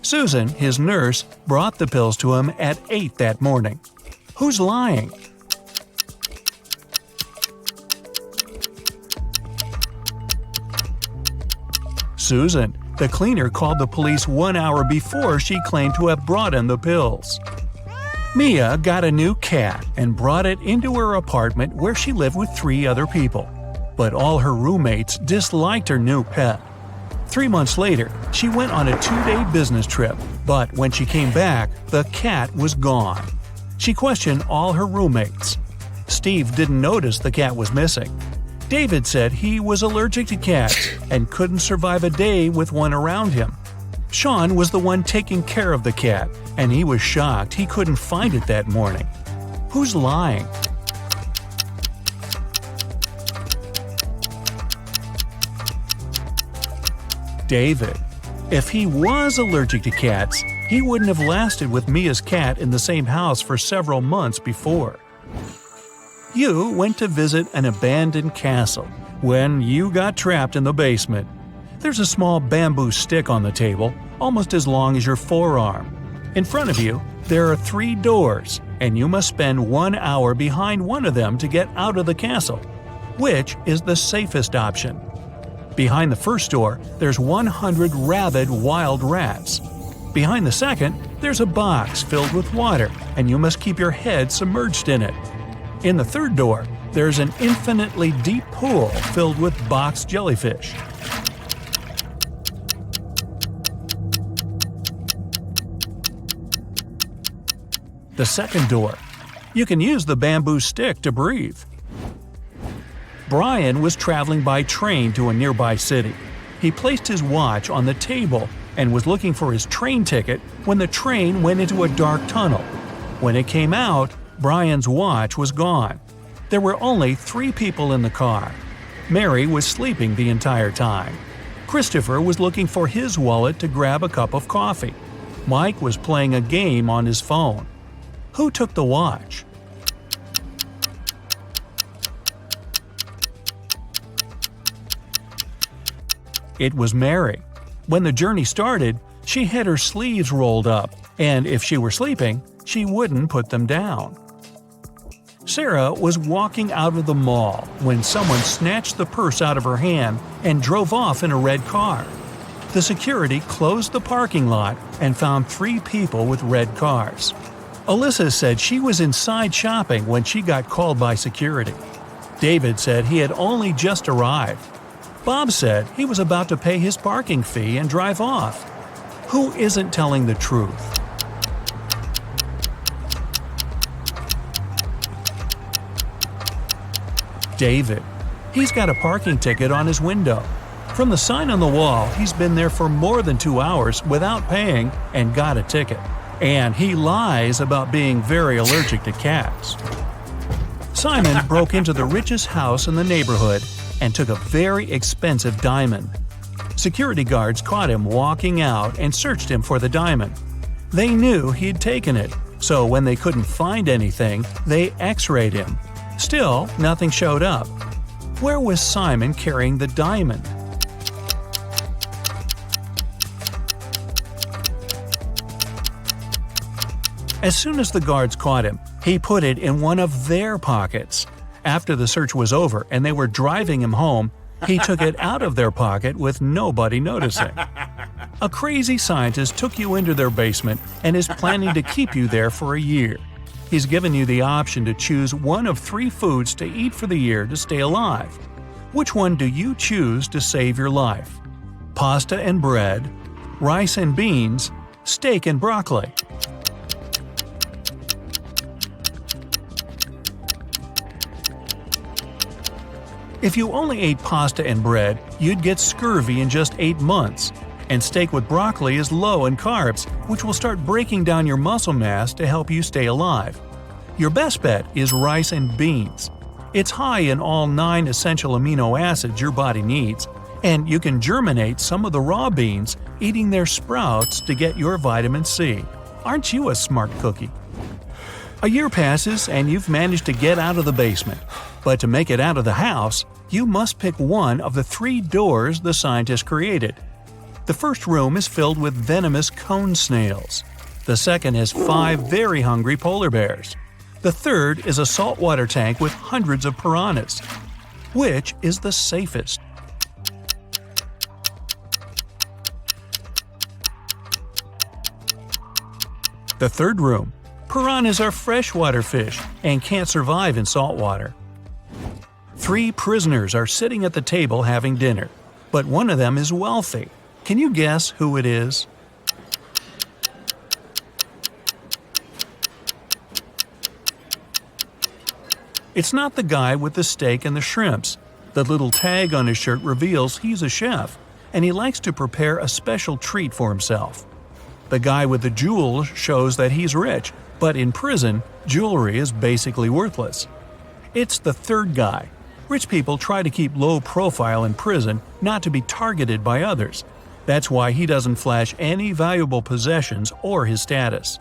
Susan, his nurse, brought the pills to him at 8 that morning. Who's lying? Susan. The cleaner called the police 1 hour before she claimed to have brought in the pills. Mia got a new cat and brought it into her apartment where she lived with 3 other people. But all her roommates disliked her new pet. 3 months later, she went on a 2-day business trip, but when she came back, the cat was gone. She questioned all her roommates. Steve didn't notice the cat was missing. David said he was allergic to cats and couldn't survive a day with one around him. Sean was the one taking care of the cat, and he was shocked he couldn't find it that morning. Who's lying? David. If he was allergic to cats, he wouldn't have lasted with Mia's cat in the same house for several months before. You went to visit an abandoned castle when you got trapped in the basement. There's a small bamboo stick on the table, almost as long as your forearm. In front of you, there are 3 doors, and you must spend 1 hour behind one of them to get out of the castle. Which is the safest option? Behind the first door, there's 100 rabid wild rats. Behind the second, there's a box filled with water, and you must keep your head submerged in it. In the third door, there's an infinitely deep pool filled with box jellyfish. The second door. You can use the bamboo stick to breathe. Brian was traveling by train to a nearby city. He placed his watch on the table and was looking for his train ticket when the train went into a dark tunnel. When it came out, Brian's watch was gone. There were only 3 people in the car. Mary was sleeping the entire time. Christopher was looking for his wallet to grab a cup of coffee. Mike was playing a game on his phone. Who took the watch? It was Mary. When the journey started, she had her sleeves rolled up, and if she were sleeping, she wouldn't put them down. Sarah was walking out of the mall when someone snatched the purse out of her hand and drove off in a red car. The security closed the parking lot and found 3 people with red cars. Alyssa said she was inside shopping when she got called by security. David said he had only just arrived. Bob said he was about to pay his parking fee and drive off. Who isn't telling the truth? David. He's got a parking ticket on his window. From the sign on the wall, he's been there for more than 2 hours without paying and got a ticket. And he lies about being very allergic to cats. Simon broke into the richest house in the neighborhood and took a very expensive diamond. Security guards caught him walking out and searched him for the diamond. They knew he'd taken it, so when they couldn't find anything, they x-rayed him. Still, nothing showed up. Where was Simon carrying the diamond? As soon as the guards caught him, he put it in one of their pockets. After the search was over and they were driving him home, he took it out of their pocket with nobody noticing. A crazy scientist took you into their basement and is planning to keep you there for a year. He's given you the option to choose one of 3 foods to eat for the year to stay alive. Which one do you choose to save your life? Pasta and bread, rice and beans, steak and broccoli. If you only ate pasta and bread, you'd get scurvy in just 8 months. And steak with broccoli is low in carbs, which will start breaking down your muscle mass to help you stay alive. Your best bet is rice and beans. It's high in all 9 essential amino acids your body needs, and you can germinate some of the raw beans, eating their sprouts to get your vitamin C. Aren't you a smart cookie? A year passes and you've managed to get out of the basement. But to make it out of the house, you must pick one of the 3 doors the scientists created. The first room is filled with venomous cone snails. The second has 5 very hungry polar bears. The third is a saltwater tank with hundreds of piranhas. Which is the safest? The third room. Piranhas are freshwater fish and can't survive in saltwater. 3 prisoners are sitting at the table having dinner, but one of them is wealthy. Can you guess who it is? It's not the guy with the steak and the shrimps. The little tag on his shirt reveals he's a chef, and he likes to prepare a special treat for himself. The guy with the jewels shows that he's rich, but in prison, jewelry is basically worthless. It's the third guy. Rich people try to keep low profile in prison not to be targeted by others. That's why he doesn't flash any valuable possessions or his status.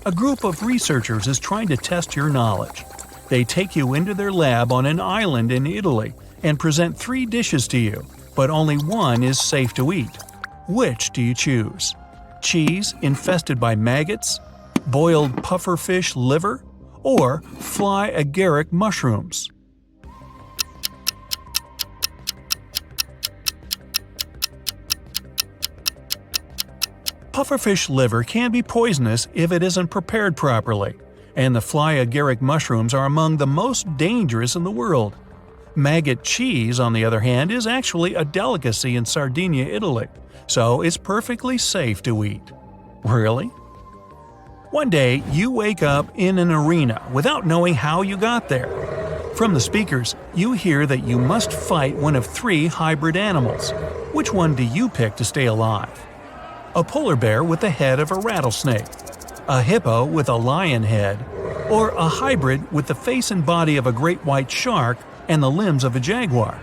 A group of researchers is trying to test your knowledge. They take you into their lab on an island in Italy and present 3 dishes to you, but only one is safe to eat. Which do you choose? Cheese infested by maggots, boiled pufferfish liver, or fly agaric mushrooms? Pufferfish liver can be poisonous if it isn't prepared properly, and the fly agaric mushrooms are among the most dangerous in the world. Maggot cheese, on the other hand, is actually a delicacy in Sardinia, Italy, so it's perfectly safe to eat. Really? One day, you wake up in an arena without knowing how you got there. From the speakers, you hear that you must fight one of 3 hybrid animals. Which one do you pick to stay alive? A polar bear with the head of a rattlesnake, a hippo with a lion head, or a hybrid with the face and body of a great white shark and the limbs of a jaguar?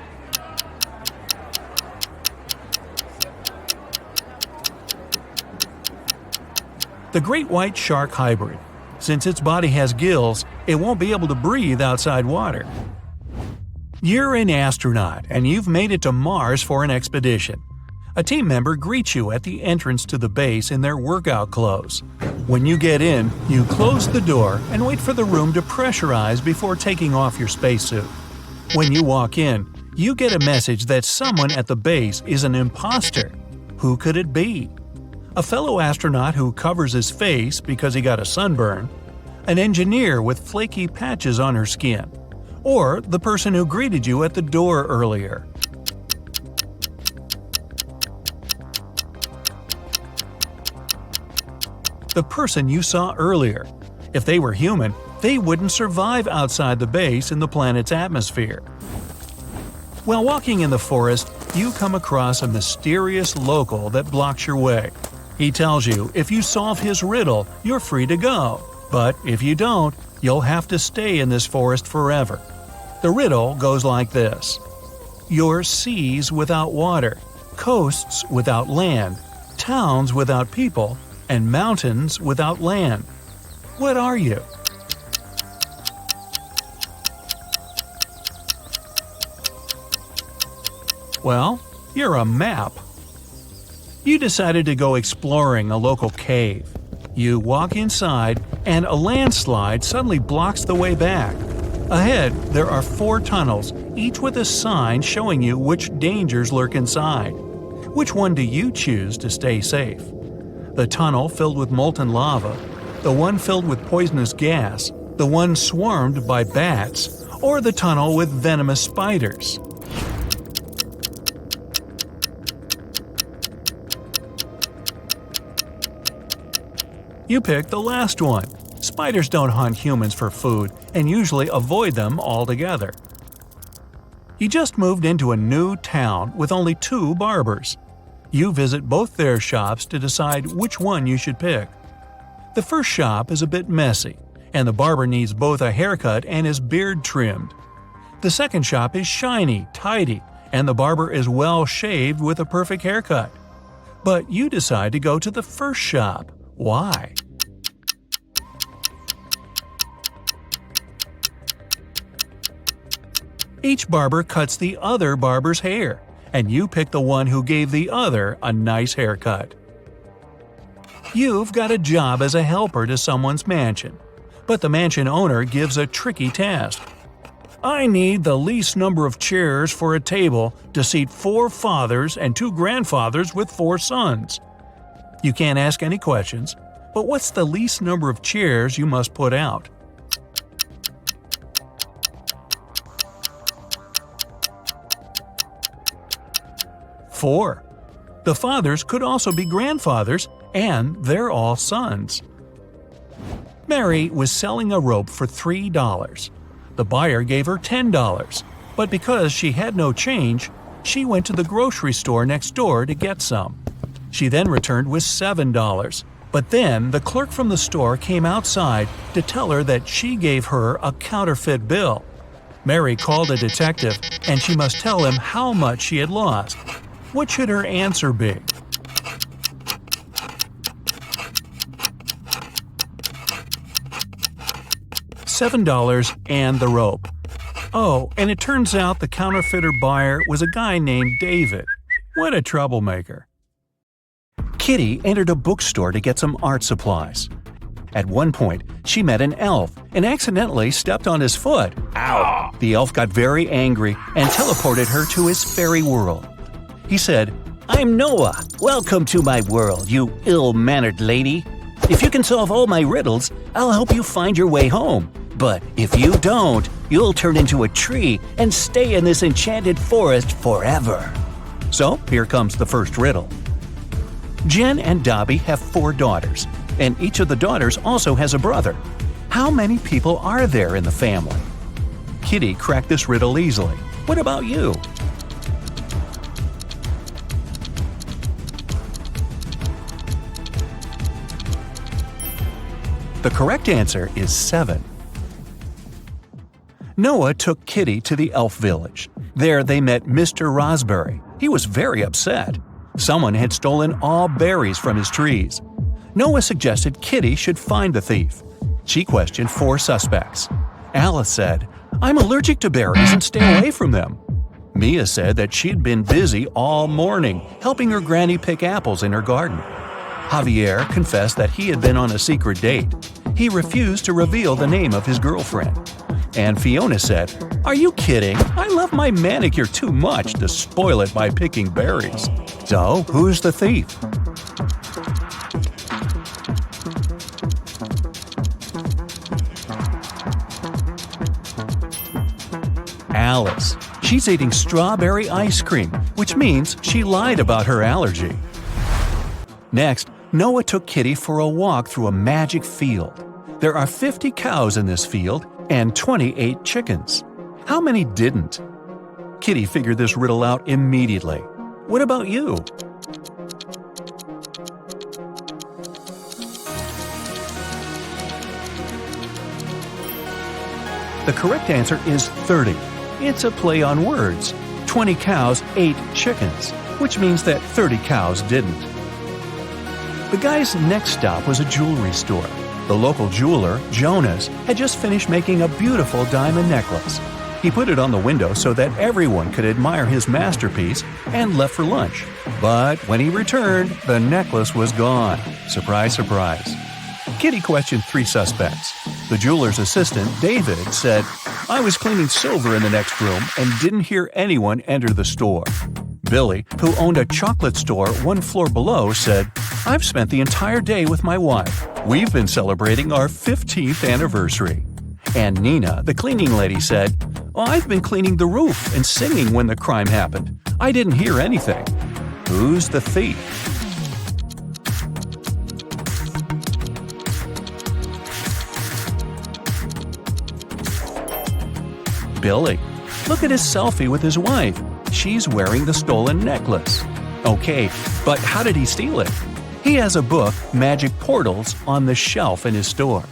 The great white shark hybrid. Since its body has gills, it won't be able to breathe outside water. You're an astronaut and you've made it to Mars for an expedition. A team member greets you at the entrance to the base in their workout clothes. When you get in, you close the door and wait for the room to pressurize before taking off your spacesuit. When you walk in, you get a message that someone at the base is an imposter. Who could it be? A fellow astronaut who covers his face because he got a sunburn, an engineer with flaky patches on her skin, or the person who greeted you at the door earlier. The person you saw earlier. If they were human, they wouldn't survive outside the base in the planet's atmosphere. While walking in the forest, you come across a mysterious local that blocks your way. He tells you if you solve his riddle, you're free to go. But if you don't, you'll have to stay in this forest forever. The riddle goes like this. You're seas without water, coasts without land, towns without people, and mountains without land. What are you? Well, you're a map. You decided to go exploring a local cave. You walk inside, and a landslide suddenly blocks the way back. Ahead, there are 4 tunnels, each with a sign showing you which dangers lurk inside. Which one do you choose to stay safe? The tunnel filled with molten lava, the one filled with poisonous gas, the one swarmed by bats, or the tunnel with venomous spiders? You picked the last one. Spiders don't hunt humans for food and usually avoid them altogether. You just moved into a new town with only 2 barbers. You visit both their shops to decide which one you should pick. The first shop is a bit messy, and the barber needs both a haircut and his beard trimmed. The second shop is shiny, tidy, and the barber is well shaved with a perfect haircut. But you decide to go to the first shop. Why? Each barber cuts the other barber's hair, and you pick the one who gave the other a nice haircut. You've got a job as a helper to someone's mansion, but the mansion owner gives a tricky task. I need the least number of chairs for a table to seat 4 fathers and 2 grandfathers with 4 sons. You can't ask any questions, but what's the least number of chairs you must put out? Four. The fathers could also be grandfathers, and they're all sons. Mary was selling a rope for $3. The buyer gave her $10, but because she had no change, she went to the grocery store next door to get some. She then returned with $7, but then the clerk from the store came outside to tell her that she gave her a counterfeit bill. Mary called a detective, and she must tell him how much she had lost. What should her answer be? $7 and the rope. Oh, and it turns out the counterfeiter buyer was a guy named David. What a troublemaker. Kitty entered a bookstore to get some art supplies. At one point, she met an elf and accidentally stepped on his foot. Ow! The elf got very angry and teleported her to his fairy world. He said, I'm Noah. Welcome to my world, you ill-mannered lady. If you can solve all my riddles, I'll help you find your way home. But if you don't, you'll turn into a tree and stay in this enchanted forest forever. So, here comes the first riddle. Jen and Dobby have 4 daughters, and each of the daughters also has a brother. How many people are there in the family? Kitty cracked this riddle easily. What about you? The correct answer is 7. Noah took Kitty to the elf village. There they met Mr. Raspberry. He was very upset. Someone had stolen all berries from his trees. Noah suggested Kitty should find the thief. She questioned 4 suspects. Alice said, "I'm allergic to berries and stay away from them." Mia said that she'd been busy all morning helping her granny pick apples in her garden. Javier confessed that he had been on a secret date. He refused to reveal the name of his girlfriend. And Fiona said, "Are you kidding? I love my manicure too much to spoil it by picking berries." So, who's the thief? Alice. She's eating strawberry ice cream, which means she lied about her allergy. Next, Noah took Kitty for a walk through a magic field. There are 50 cows in this field and 28 chickens. How many didn't? Kitty figured this riddle out immediately. What about you? The correct answer is 30. It's a play on words. 20 cows ate chickens, which means that 30 cows didn't. The guy's next stop was a jewelry store. The local jeweler, Jonas, had just finished making a beautiful diamond necklace. He put it on the window so that everyone could admire his masterpiece and left for lunch. But when he returned, the necklace was gone. Surprise, surprise. Kitty questioned 3 suspects. The jeweler's assistant, David, said, "I was cleaning silver in the next room and didn't hear anyone enter the store." Billy, who owned a chocolate store 1 floor below, said, "I've spent the entire day with my wife. We've been celebrating our 15th anniversary." And Nina, the cleaning lady, said, "I've been cleaning the roof and singing when the crime happened. I didn't hear anything." Who's the thief? Billy. Look at his selfie with his wife. She's wearing the stolen necklace. Okay, but how did he steal it? He has a book, Magic Portals, on the shelf in his store.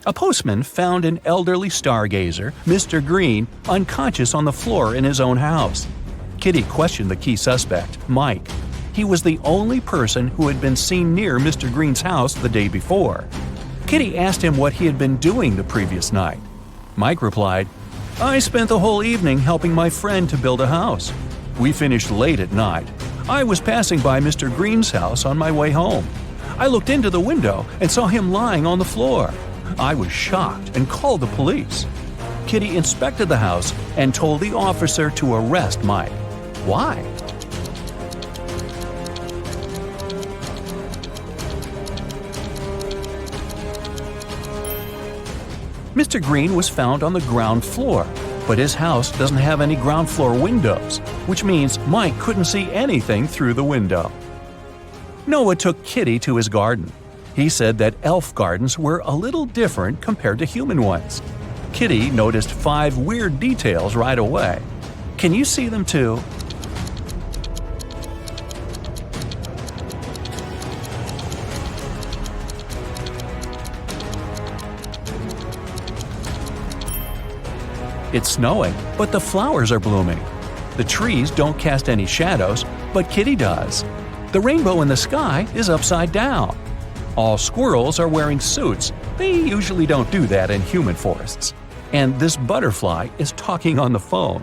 A postman found an elderly stargazer, Mr. Green, unconscious on the floor in his own house. Kitty questioned the key suspect, Mike. He was the only person who had been seen near Mr. Green's house the day before. Kitty asked him what he had been doing the previous night. Mike replied, "I spent the whole evening helping my friend to build a house. We finished late at night. I was passing by Mr. Green's house on my way home. I looked into the window and saw him lying on the floor. I was shocked and called the police." Kitty inspected the house and told the officer to arrest Mike. Why? Mr. Green was found on the ground floor, but his house doesn't have any ground floor windows, which means Mike couldn't see anything through the window. Noah took Kitty to his garden. He said that elf gardens were a little different compared to human ones. Kitty noticed 5 weird details right away. Can you see them too? It's snowing, but the flowers are blooming. The trees don't cast any shadows, but Kitty does. The rainbow in the sky is upside down. All squirrels are wearing suits. They usually don't do that in human forests. And this butterfly is talking on the phone.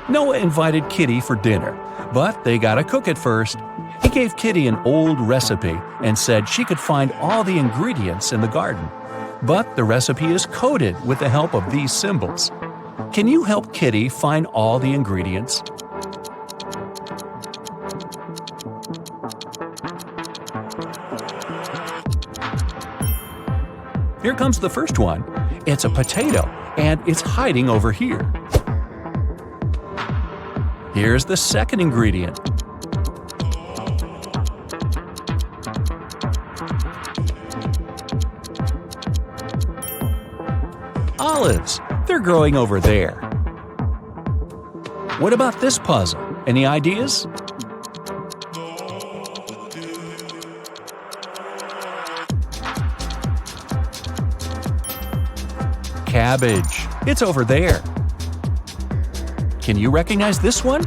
Noah invited Kitty for dinner, but they gotta cook it first. He gave Kitty an old recipe and said she could find all the ingredients in the garden. But the recipe is coded with the help of these symbols. Can you help Kitty find all the ingredients? Here comes the first one. It's a potato, and it's hiding over here. Here's the second ingredient. Olives. They're growing over there. What about this puzzle? Any ideas? Cabbage. It's over there. Can you recognize this one?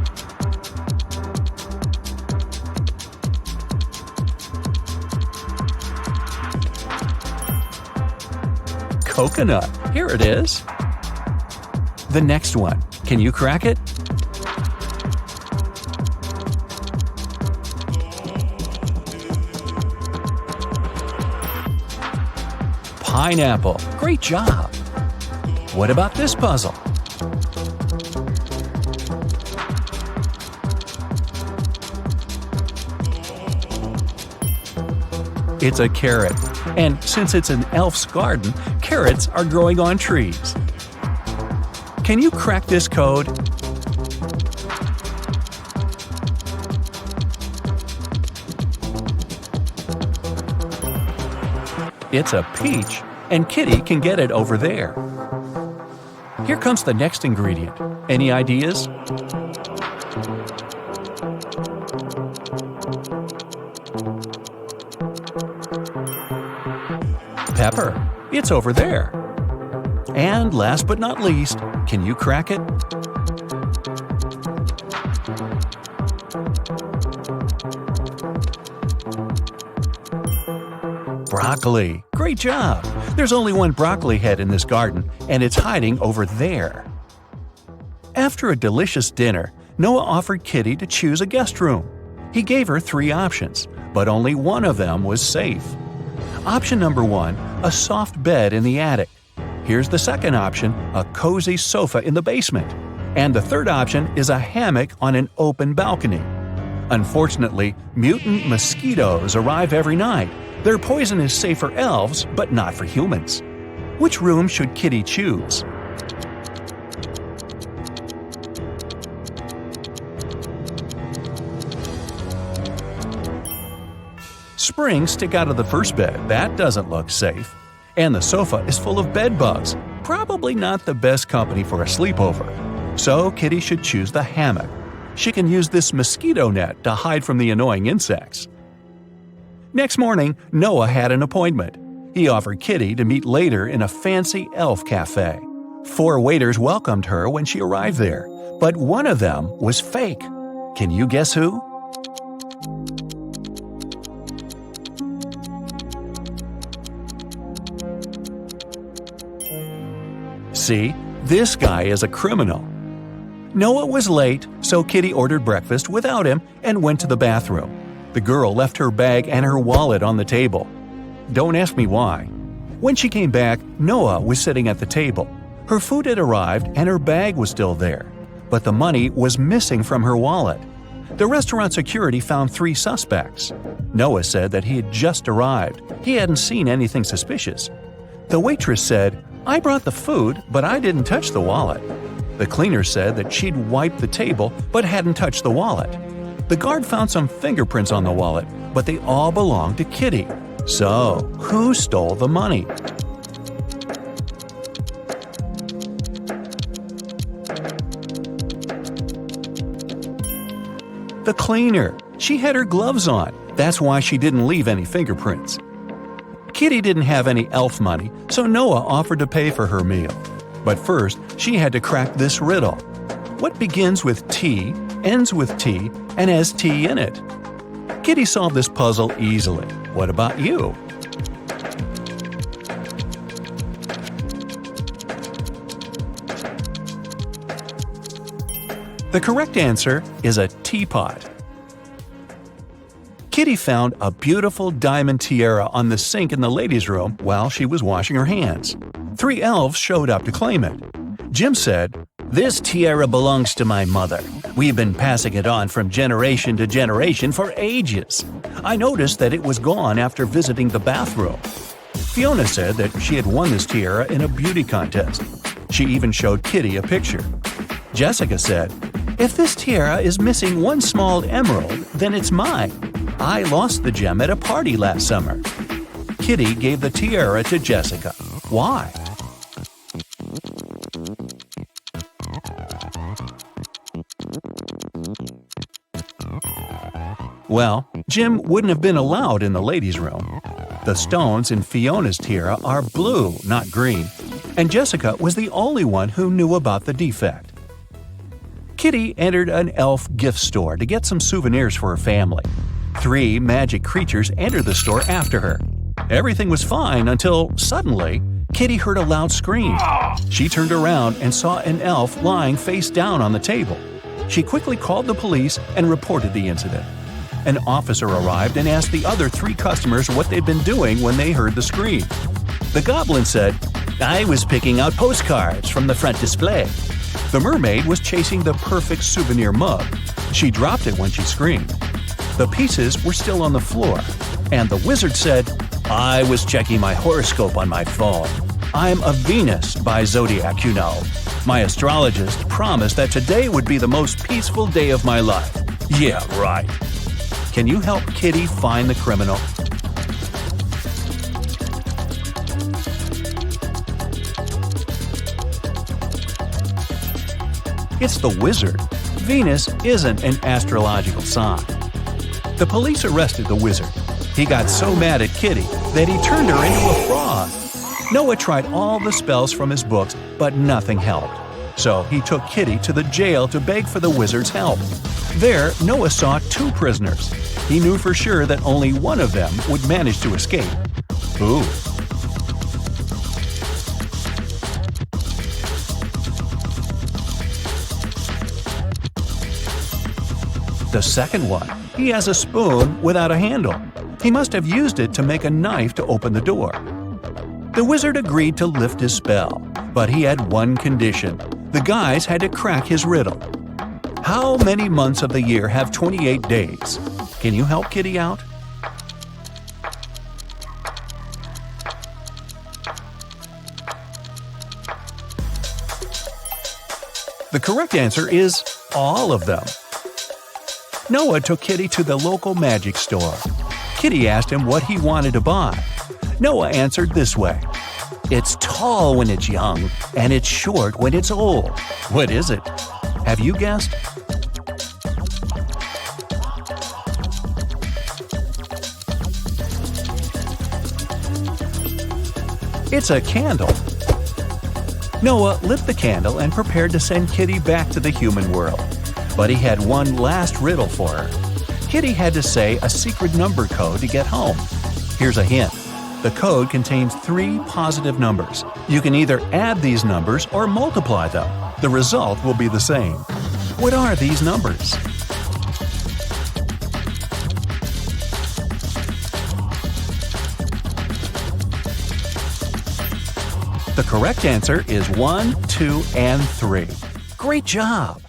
Coconut. Here it is. The next one. Can you crack it? Pineapple. Great job. What about this puzzle? It's a carrot. And since it's an elf's garden, carrots are growing on trees. Can you crack this code? It's a peach, and Kitty can get it over there. Here comes the next ingredient. Any ideas? Pepper. It's over there. And last but not least, can you crack it? Broccoli. Great job! There's only one broccoli head in this garden, and it's hiding over there. After a delicious dinner, Noah offered Kitty to choose a guest room. He gave her 3 options, but only one of them was safe. Option number 1, a soft bed in the attic. Here's the second option, a cozy sofa in the basement. And the third option is a hammock on an open balcony. Unfortunately, mutant mosquitoes arrive every night. Their poison is safe for elves, but not for humans. Which room should Kitty choose? Springs stick out of the first bed. That doesn't look safe. And the sofa is full of bed bugs. Probably not the best company for a sleepover. So Kitty should choose the hammock. She can use this mosquito net to hide from the annoying insects. Next morning, Noah had an appointment. He offered Kitty to meet later in a fancy elf cafe. 4 waiters welcomed her when she arrived there, but one of them was fake. Can you guess who? See, this guy is a criminal. Noah was late, so Kitty ordered breakfast without him and went to the bathroom. The girl left her bag and her wallet on the table. Don't ask me why. When she came back, Noah was sitting at the table. Her food had arrived and her bag was still there, but the money was missing from her wallet. The restaurant security found 3 suspects. Noah said that he had just arrived. He hadn't seen anything suspicious. The waitress said, "I brought the food, but I didn't touch the wallet." The cleaner said that she'd wiped the table but hadn't touched the wallet. The guard found some fingerprints on the wallet, but they all belonged to Kitty. So, who stole the money? The cleaner. She had her gloves on. That's why she didn't leave any fingerprints. Kitty didn't have any elf money, so Noah offered to pay for her meal. But first, she had to crack this riddle. What begins with T, ends with T, and has T in it? Kitty solved this puzzle easily. What about you? The correct answer is a teapot. Kitty found a beautiful diamond tiara on the sink in the ladies' room while she was washing her hands. 3 elves showed up to claim it. Jim said, "This tiara belongs to my mother. We've been passing it on from generation to generation for ages. I noticed that it was gone after visiting the bathroom." Fiona said that she had won this tiara in a beauty contest. She even showed Kitty a picture. Jessica said, "If this tiara is missing one small emerald, then it's mine. I lost the gem at a party last summer." Kitty gave the tiara to Jessica. Why? Well, Jim wouldn't have been allowed in the ladies' room. The stones in Fiona's tiara are blue, not green, and Jessica was the only one who knew about the defect. Kitty entered an elf gift store to get some souvenirs for her family. 3 magic creatures entered the store after her. Everything was fine until, suddenly, Kitty heard a loud scream. She turned around and saw an elf lying face down on the table. She quickly called the police and reported the incident. An officer arrived and asked the other 3 customers what they'd been doing when they heard the scream. The goblin said, "I was picking out postcards from the front display." The mermaid was chasing the perfect souvenir mug. She dropped it when she screamed. The pieces were still on the floor, and the wizard said, "I was checking my horoscope on my phone. I'm a Venus by zodiac, you know. My astrologist promised that today would be the most peaceful day of my life." Yeah, right. Can you help Kitty find the criminal? It's the wizard. Venus isn't an astrological sign. The police arrested the wizard. He got so mad at Kitty that he turned her into a frog. Noah tried all the spells from his books, but nothing helped. So he took Kitty to the jail to beg for the wizard's help. There, Noah saw 2 prisoners. He knew for sure that only one of them would manage to escape. Ooh. The second one, he has a spoon without a handle. He must have used it to make a knife to open the door. The wizard agreed to lift his spell, but he had one condition. The guys had to crack his riddle. How many months of the year have 28 days? Can you help Kitty out? The correct answer is all of them. Noah took Kitty to the local magic store. Kitty asked him what he wanted to buy. Noah answered this way: "It's tall when it's young, and it's short when it's old." What is it? Have you guessed? It's a candle. Noah lit the candle and prepared to send Kitty back to the human world. But he had one last riddle for her. Kitty had to say a secret number code to get home. Here's a hint. The code contains 3 positive numbers. You can either add these numbers or multiply them. The result will be the same. What are these numbers? The correct answer is 1, 2, and 3. Great job!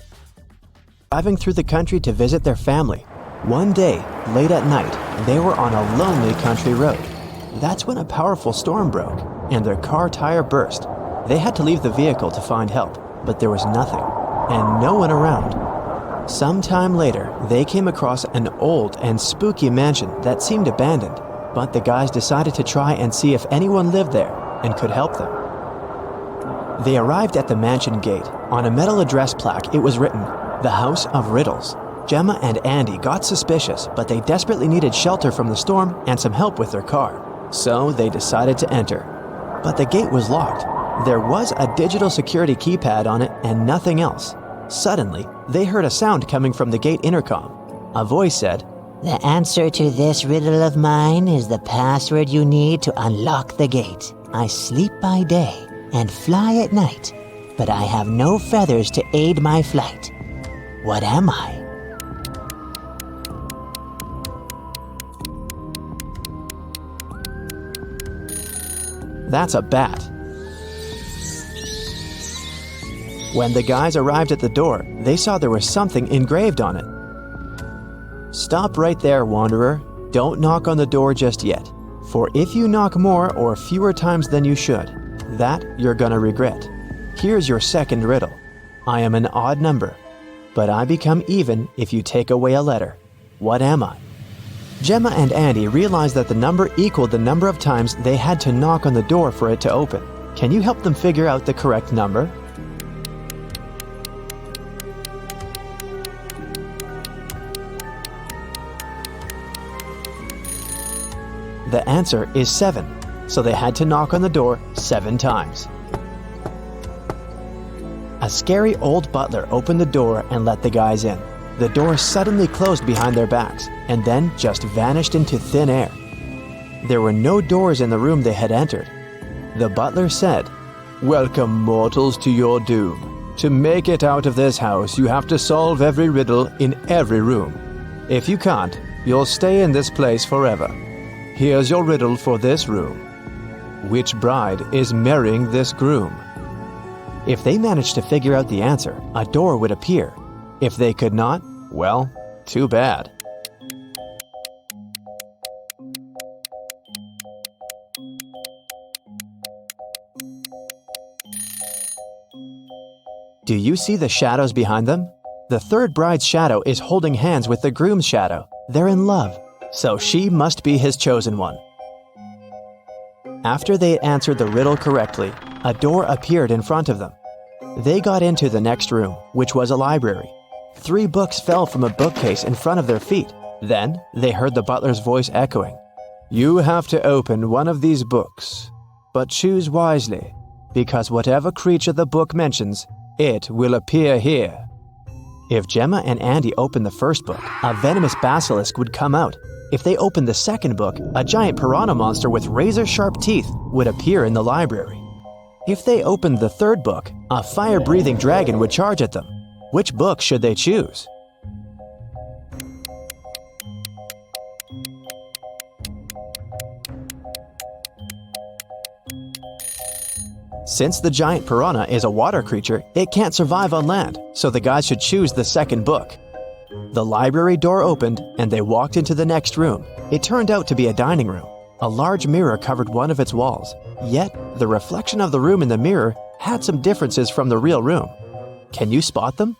Driving through the country to visit their family. One day, late at night, they were on a lonely country road. That's when a powerful storm broke, and their car tire burst. They had to leave the vehicle to find help, but there was nothing, and no one around. Sometime later, they came across an old and spooky mansion that seemed abandoned, but the guys decided to try and see if anyone lived there and could help them. They arrived at the mansion gate. On a metal address plaque, it was written, "The House of Riddles." Gemma and Andy got suspicious, but they desperately needed shelter from the storm and some help with their car. So they decided to enter. But the gate was locked. There was a digital security keypad on it and nothing else. Suddenly, they heard a sound coming from the gate intercom. A voice said, "The answer to this riddle of mine is the password you need to unlock the gate. I sleep by day and fly at night, but I have no feathers to aid my flight. What am I?" "That's a bat." When the guys arrived at the door, they saw there was something engraved on it. "Stop right there, wanderer. Don't knock on the door just yet. For if you knock more or fewer times than you should, that you're gonna regret. Here's your second riddle. I am an odd number, but I become even if you take away a letter. What am I? Gemma and Andy realized that the number equaled the number of times they had to knock on the door for it to open. Can you help them figure out the correct number? The answer is 7, so they had to knock on the door 7 times. A scary old butler opened the door and let the guys in. The door suddenly closed behind their backs and then just vanished into thin air. There were no doors in the room they had entered. The butler said, "Welcome, mortals, to your doom. To make it out of this house, you have to solve every riddle in every room. If you can't, you'll stay in this place forever. Here's your riddle for this room. Which bride is marrying this groom?" If they managed to figure out the answer, a door would appear. If they could not, well, too bad. Do you see the shadows behind them? The third bride's shadow is holding hands with the groom's shadow. They're in love, so she must be his chosen one. After they answered the riddle correctly, a door appeared in front of them. They got into the next room, which was a library. 3 books fell from a bookcase in front of their feet. Then they heard the butler's voice echoing. "You have to open one of these books, but choose wisely, because whatever creature the book mentions, it will appear here." If Gemma and Andy opened the first book, a venomous basilisk would come out. If they opened the second book, a giant piranha monster with razor-sharp teeth would appear in the library. If they opened the third book, a fire-breathing dragon would charge at them. Which book should they choose? Since the giant piranha is a water creature, it can't survive on land, so the guys should choose the second book. The library door opened, and they walked into the next room. It turned out to be a dining room. A large mirror covered one of its walls. Yet, the reflection of the room in the mirror had some differences from the real room. Can you spot them?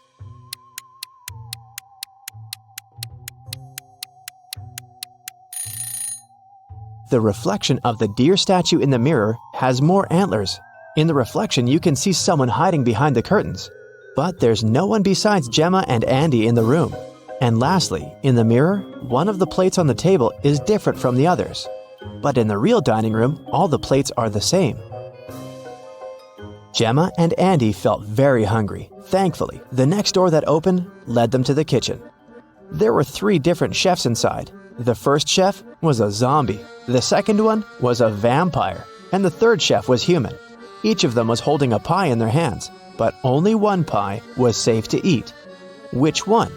The reflection of the deer statue in the mirror has more antlers. In the reflection, you can see someone hiding behind the curtains. But there's no one besides Gemma and Andy in the room. And lastly, in the mirror, one of the plates on the table is different from the others. But in the real dining room, all the plates are the same. Gemma and Andy felt very hungry. Thankfully, the next door that opened led them to the kitchen. There were 3 different chefs inside. The first chef was a zombie, the second one was a vampire, and the third chef was human. Each of them was holding a pie in their hands, but only one pie was safe to eat. Which one?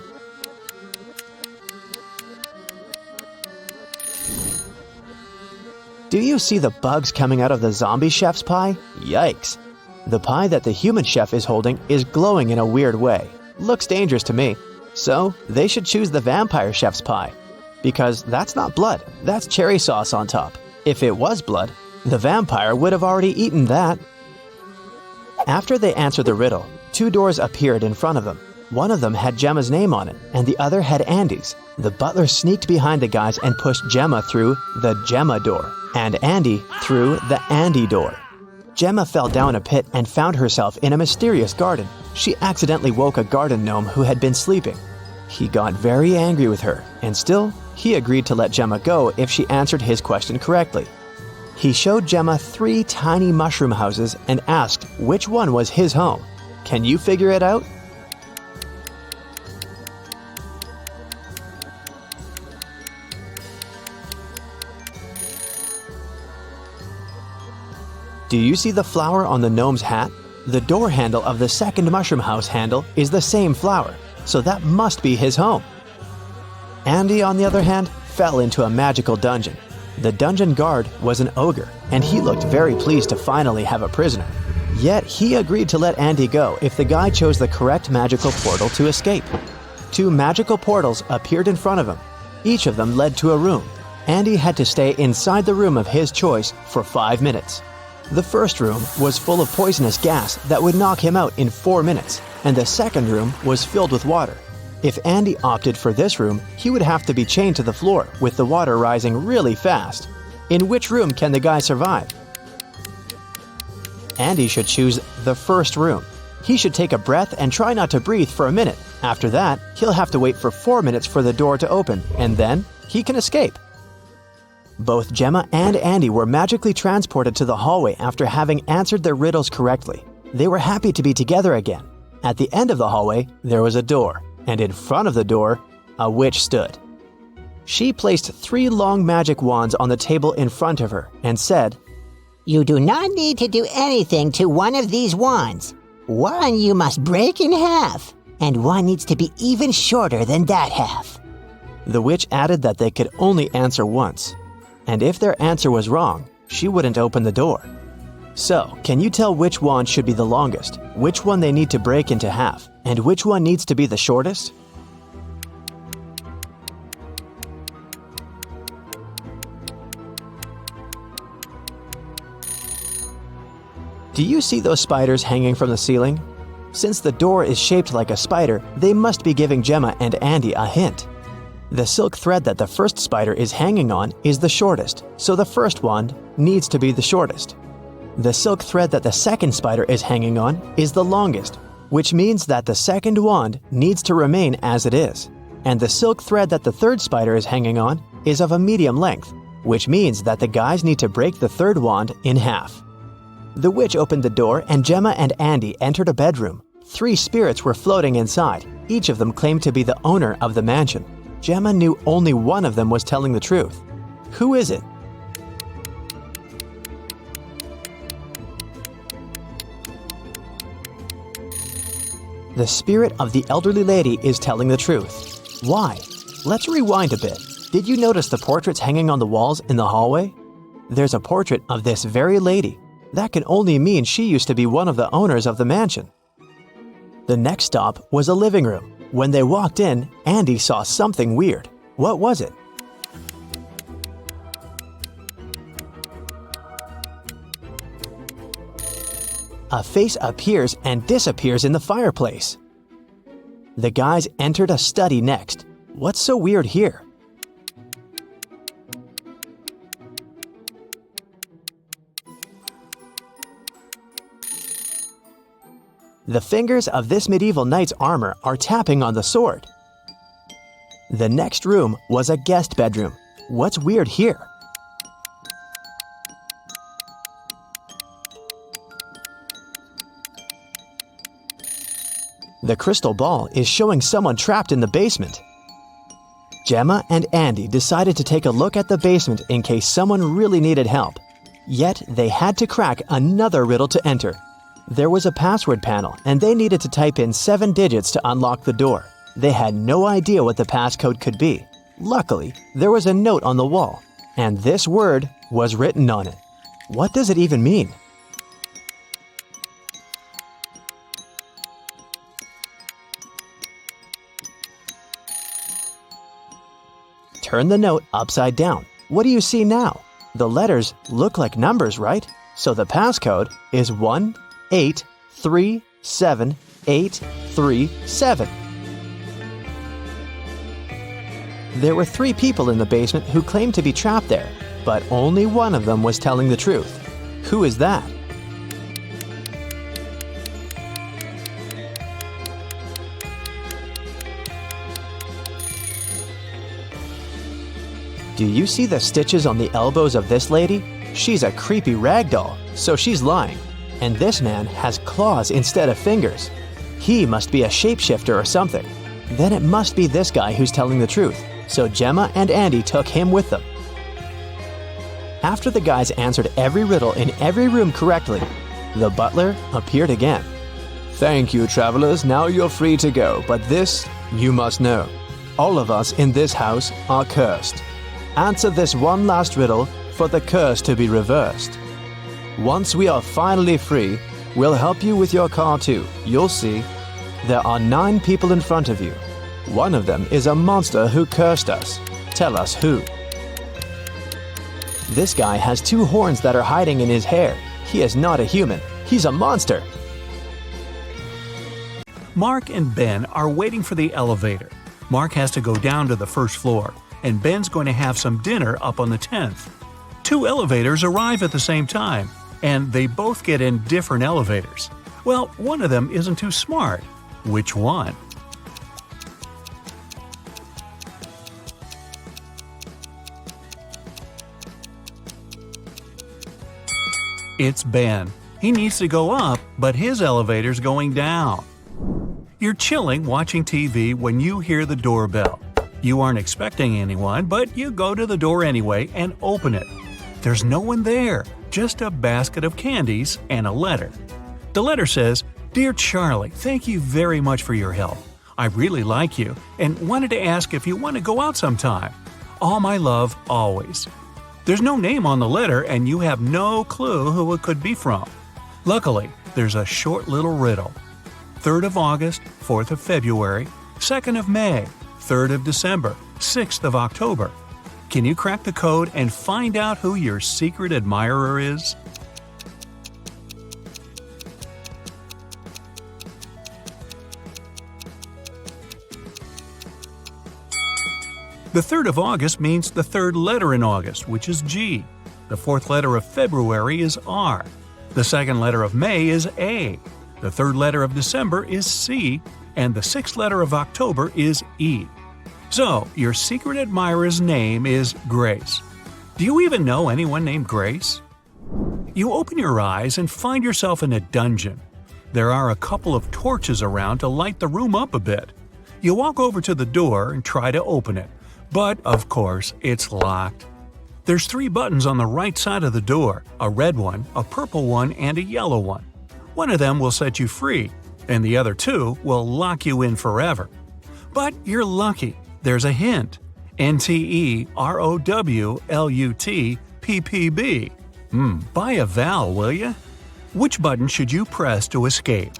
Do you see the bugs coming out of the zombie chef's pie? Yikes! The pie that the human chef is holding is glowing in a weird way. Looks dangerous to me. So, they should choose the vampire chef's pie. Because that's not blood, that's cherry sauce on top. If it was blood, the vampire would have already eaten that. After they answered the riddle, 2 doors appeared in front of them. One of them had Gemma's name on it, and the other had Andy's. The butler sneaked behind the guys and pushed Gemma through the Gemma door, and Andy through the Andy door. Gemma fell down a pit and found herself in a mysterious garden. She accidentally woke a garden gnome who had been sleeping. He got very angry with her, and still, he agreed to let Gemma go if she answered his question correctly. He showed Gemma 3 tiny mushroom houses and asked which one was his home. Can you figure it out? Do you see the flower on the gnome's hat? The door handle of the second mushroom house handle is the same flower, so that must be his home. Andy, on the other hand, fell into a magical dungeon. The dungeon guard was an ogre, and he looked very pleased to finally have a prisoner. Yet he agreed to let Andy go if the guy chose the correct magical portal to escape. 2 magical portals appeared in front of him. Each of them led to a room. Andy had to stay inside the room of his choice for 5 minutes. The first room was full of poisonous gas that would knock him out in 4 minutes, and the second room was filled with water. If Andy opted for this room, he would have to be chained to the floor with the water rising really fast. In which room can the guy survive? Andy should choose the first room. He should take a breath and try not to breathe for a minute. After that, he'll have to wait for 4 minutes for the door to open, and then he can escape. Both Gemma and Andy were magically transported to the hallway after having answered their riddles correctly. They were happy to be together again. At the end of the hallway, there was a door, and in front of the door, a witch stood. She placed 3 long magic wands on the table in front of her and said, You do not need to do anything to one of these wands. One you must break in half, and one needs to be even shorter than that half. The witch added that they could only answer once, and if their answer was wrong, she wouldn't open the door. So, can you tell which wand should be the longest, which one they need to break into half, and which one needs to be the shortest? Do you see those spiders hanging from the ceiling? Since the door is shaped like a spider, they must be giving Gemma and Andy a hint. The silk thread that the first spider is hanging on is the shortest, so the first wand needs to be the shortest. The silk thread that the second spider is hanging on is the longest, which means that the second wand needs to remain as it is. And the silk thread that the third spider is hanging on is of a medium length, which means that the guys need to break the third wand in half. The witch opened the door and Gemma and Andy entered a bedroom. 3 spirits were floating inside. Each of them claimed to be the owner of the mansion. Gemma knew only one of them was telling the truth. Who is it? The spirit of the elderly lady is telling the truth. Why? Let's rewind a bit. Did you notice the portraits hanging on the walls in the hallway? There's a portrait of this very lady. That can only mean she used to be one of the owners of the mansion. The next stop was a living room. When they walked in, Andy saw something weird. What was it? A face appears and disappears in the fireplace. The guys entered a study next. What's so weird here? The fingers of this medieval knight's armor are tapping on the sword. The next room was a guest bedroom. What's weird here? The crystal ball is showing someone trapped in the basement. Gemma and Andy decided to take a look at the basement in case someone really needed help. Yet they had to crack another riddle to enter. There was a password panel, and they needed to type in 7 digits to unlock the door. They had no idea what the passcode could be. Luckily, there was a note on the wall, and this word was written on it. What does it even mean? Turn the note upside down. What do you see now? The letters look like numbers, right? So the passcode is 1837837. There were 3 people in the basement who claimed to be trapped there, but only one of them was telling the truth. Who is that? Do you see the stitches on the elbows of this lady? She's a creepy ragdoll, so she's lying. And this man has claws instead of fingers. He must be a shapeshifter or something. Then it must be this guy who's telling the truth, so Gemma and Andy took him with them. After the guys answered every riddle in every room correctly, the butler appeared again. "Thank you, travelers, now you're free to go, but this you must know. All of us in this house are cursed. Answer this one last riddle for the curse to be reversed. Once we are finally free, we'll help you with your car too. You'll see. There are 9 people in front of you. One of them is a monster who cursed us. Tell us who." This guy has 2 horns that are hiding in his hair. He is not a human. He's a monster. Mark and Ben are waiting for the elevator. Mark has to go down to the first floor, and Ben's going to have some dinner up on the 10th. 2 elevators arrive at the same time, and they both get in different elevators. Well, one of them isn't too smart. Which one? It's Ben. He needs to go up, but his elevator's going down. You're chilling watching TV when you hear the doorbell. You aren't expecting anyone, but you go to the door anyway and open it. There's no one there, just a basket of candies and a letter. The letter says, "Dear Charlie, thank you very much for your help. I really like you and wanted to ask if you want to go out sometime. All my love, always." There's no name on the letter and you have no clue who it could be from. Luckily, there's a short little riddle. 3rd of August, 4th of February, 2nd of May, 3rd of December, 6th of October. Can you crack the code and find out who your secret admirer is? The 3rd of August means the 3rd letter in August, which is G. The 4th letter of February is R. The 2nd letter of May is A. The 3rd letter of December is C. And the 6th letter of October is E. So, your secret admirer's name is Grace. Do you even know anyone named Grace? You open your eyes and find yourself in a dungeon. There are a couple of torches around to light the room up a bit. You walk over to the door and try to open it, but of course it's locked. There's 3 buttons on the right side of the door, a red one, a purple one, and a yellow one. One of them will set you free, and the other 2 will lock you in forever. But you're lucky. There's a hint. NTEROWLUTPPB. Buy a vowel, will ya? Which button should you press to escape?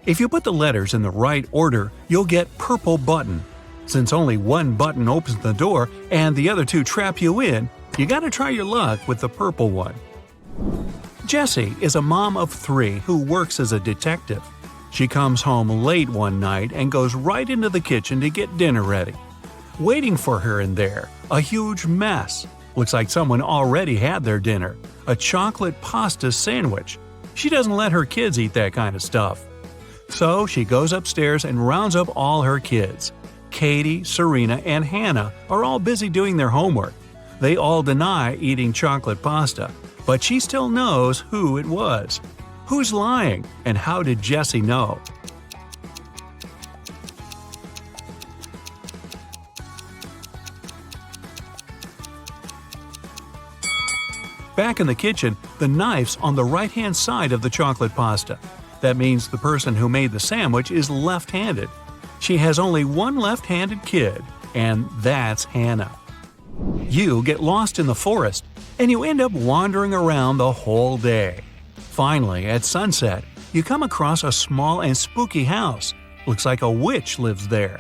If you put the letters in the right order, you'll get purple button. Since only one button opens the door and the other 2 trap you in, you gotta try your luck with the purple one. Jessie is a mom of 3 who works as a detective. She comes home late one night and goes right into the kitchen to get dinner ready. Waiting for her in there, a huge mess. Looks like someone already had their dinner, a chocolate pasta sandwich. She doesn't let her kids eat that kind of stuff. So she goes upstairs and rounds up all her kids. Katie, Serena, and Hannah are all busy doing their homework. They all deny eating chocolate pasta, but she still knows who it was. Who's lying, and how did Jessie know? Back in the kitchen, the knife's on the right-hand side of the chocolate pasta. That means the person who made the sandwich is left-handed. She has only one left-handed kid, and that's Hannah. You get lost in the forest, and you end up wandering around the whole day. Finally, at sunset, you come across a small and spooky house. Looks like a witch lives there.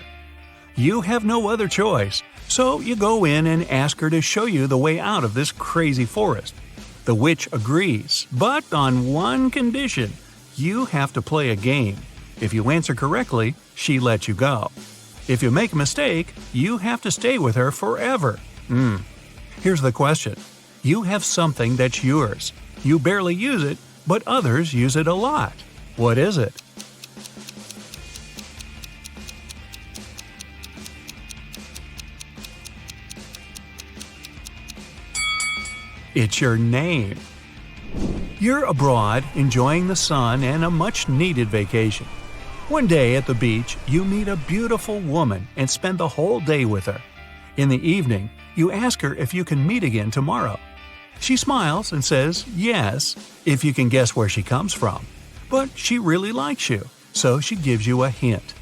You have no other choice, so you go in and ask her to show you the way out of this crazy forest. The witch agrees, but on one condition. You have to play a game. If you answer correctly, she lets you go. If you make a mistake, you have to stay with her forever. Here's the question. You have something that's yours. You barely use it, but others use it a lot. What is it? It's your name. You're abroad, enjoying the sun and a much-needed vacation. One day at the beach, you meet a beautiful woman and spend the whole day with her. In the evening, you ask her if you can meet again tomorrow. She smiles and says yes, if you can guess where she comes from. But she really likes you, so she gives you a hint.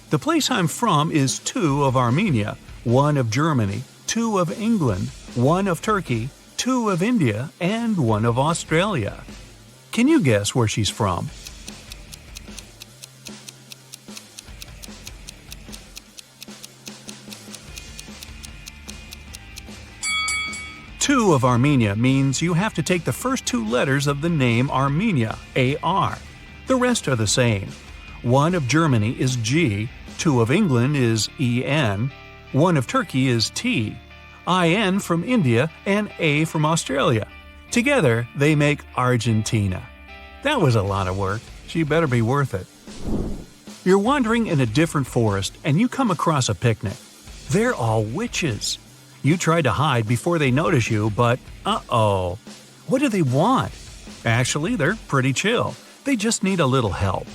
The place I'm from is 2 of Armenia, 1 of Germany, 2 of England, 1 of Turkey, 2 of India, and 1 of Australia. Can you guess where she's from? U of Armenia means you have to take the first two letters of the name Armenia, A-R. The rest are the same. One of Germany is G, two of England is E-N, one of Turkey is T, I-N from India, and A from Australia. Together, they make Argentina. That was a lot of work. She better be worth it. You're wandering in a different forest and you come across a picnic. They're all witches. You try to hide before they notice you, but uh-oh. What do they want? Actually, they're pretty chill. They just need a little help.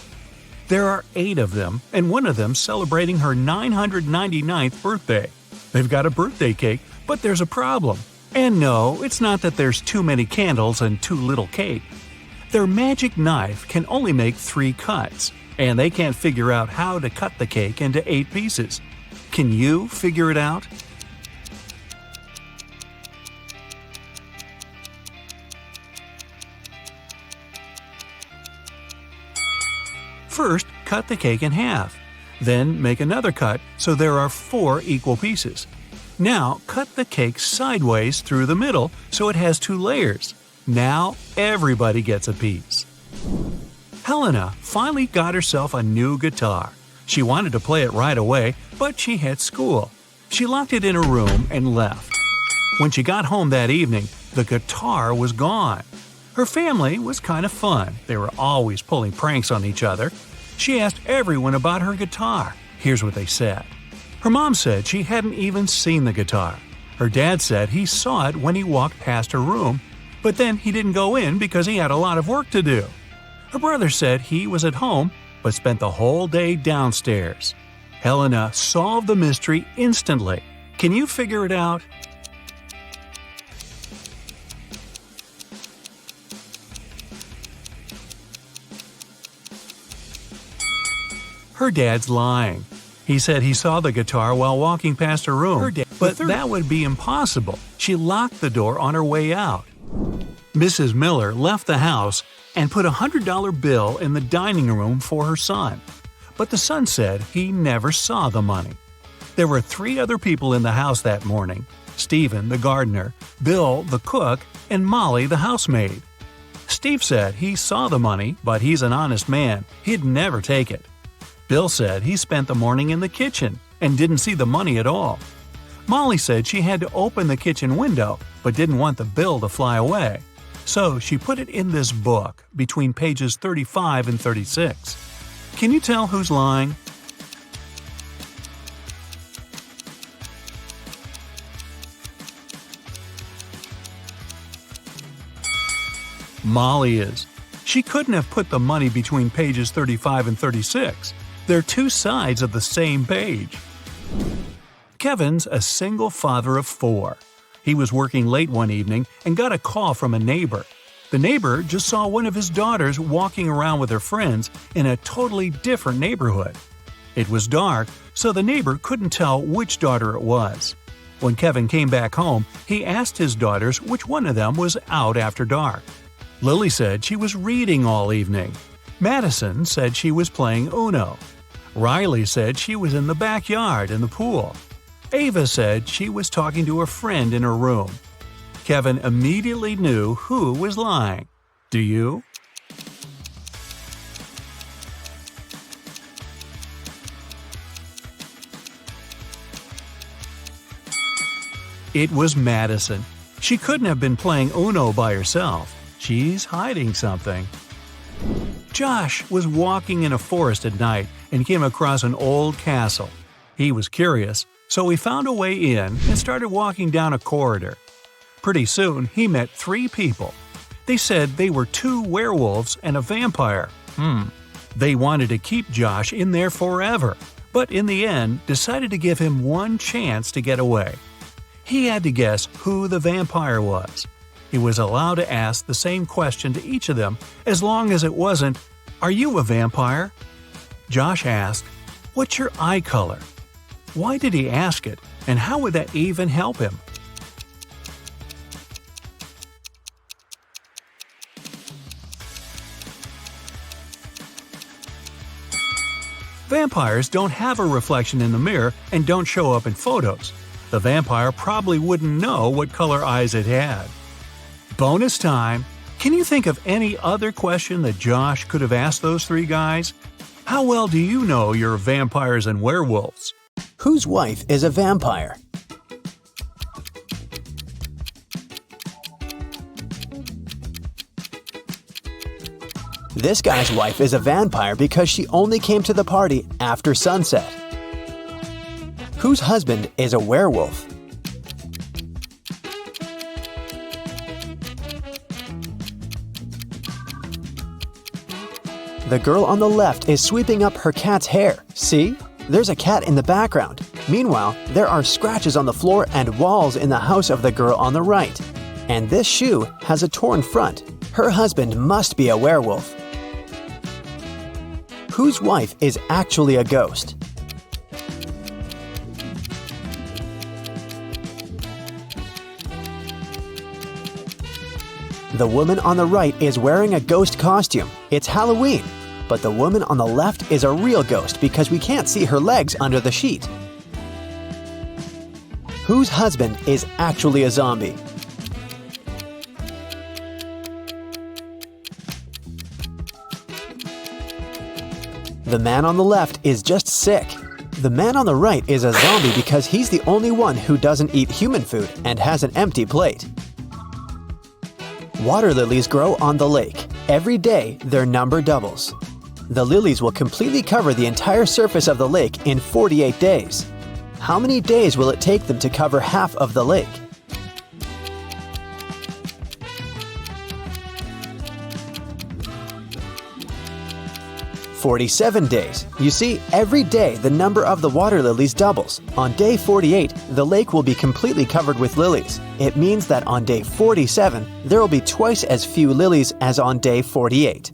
There are 8 of them, and one of them celebrating her 999th birthday. They've got a birthday cake, but there's a problem. And no, it's not that there's too many candles and too little cake. Their magic knife can only make 3 cuts, and they can't figure out how to cut the cake into 8 pieces. Can you figure it out? First, cut the cake in half. Then make another cut so there are 4 equal pieces. Now, cut the cake sideways through the middle so it has 2 layers. Now, everybody gets a piece. Helena finally got herself a new guitar. She wanted to play it right away, but she had school. She locked it in her room and left. When she got home that evening, the guitar was gone. Her family was kind of fun. They were always pulling pranks on each other. She asked everyone about her guitar. Here's what they said. Her mom said she hadn't even seen the guitar. Her dad said he saw it when he walked past her room, but then he didn't go in because he had a lot of work to do. Her brother said he was at home, but spent the whole day downstairs. Helena solved the mystery instantly. Can you figure it out? Her dad's lying. He said he saw the guitar while walking past her room, but that would be impossible. She locked the door on her way out. Mrs. Miller left the house and put a $100 bill in the dining room for her son. But the son said he never saw the money. There were 3 other people in the house that morning: Stephen, the gardener, Bill, the cook, and Molly, the housemaid. Steve said he saw the money, but he's an honest man. He'd never take it. Bill said he spent the morning in the kitchen and didn't see the money at all. Molly said she had to open the kitchen window but didn't want the bill to fly away. So she put it in this book between pages 35 and 36. Can you tell who's lying? Molly is. She couldn't have put the money between pages 35 and 36. They're 2 sides of the same page. Kevin's a single father of 4. He was working late one evening and got a call from a neighbor. The neighbor just saw one of his daughters walking around with her friends in a totally different neighborhood. It was dark, so the neighbor couldn't tell which daughter it was. When Kevin came back home, he asked his daughters which one of them was out after dark. Lily said she was reading all evening. Madison said she was playing Uno. Riley said she was in the backyard in the pool. Ava said she was talking to a friend in her room. Kevin immediately knew who was lying. Do you? It was Madison. She couldn't have been playing Uno by herself. She's hiding something. Josh was walking in a forest at night and came across an old castle. He was curious, so he found a way in and started walking down a corridor. Pretty soon, he met 3 people. They said they were 2 werewolves and a vampire. They wanted to keep Josh in there forever, but in the end decided to give him one chance to get away. He had to guess who the vampire was. He was allowed to ask the same question to each of them as long as it wasn't, "Are you a vampire?" Josh asked, "What's your eye color?" Why did he ask it, and how would that even help him? Vampires don't have a reflection in the mirror and don't show up in photos. The vampire probably wouldn't know what color eyes it had. Bonus time! Can you think of any other question that Josh could have asked those three guys? How well do you know your vampires and werewolves? Whose wife is a vampire? This guy's wife is a vampire because she only came to the party after sunset. Whose husband is a werewolf? The girl on the left is sweeping up her cat's hair. See? There's a cat in the background. Meanwhile, there are scratches on the floor and walls in the house of the girl on the right. And this shoe has a torn front. Her husband must be a werewolf. Whose wife is actually a ghost? The woman on the right is wearing a ghost costume. It's Halloween. But the woman on the left is a real ghost because we can't see her legs under the sheet. Whose husband is actually a zombie? The man on the left is just sick. The man on the right is a zombie because he's the only one who doesn't eat human food and has an empty plate. Water lilies grow on the lake. Every day, their number doubles. The lilies will completely cover the entire surface of the lake in 48 days. How many days will it take them to cover half of the lake? 47 days. You see, every day the number of the water lilies doubles. On day 48, the lake will be completely covered with lilies. It means that on day 47, there will be twice as few lilies as on day 48.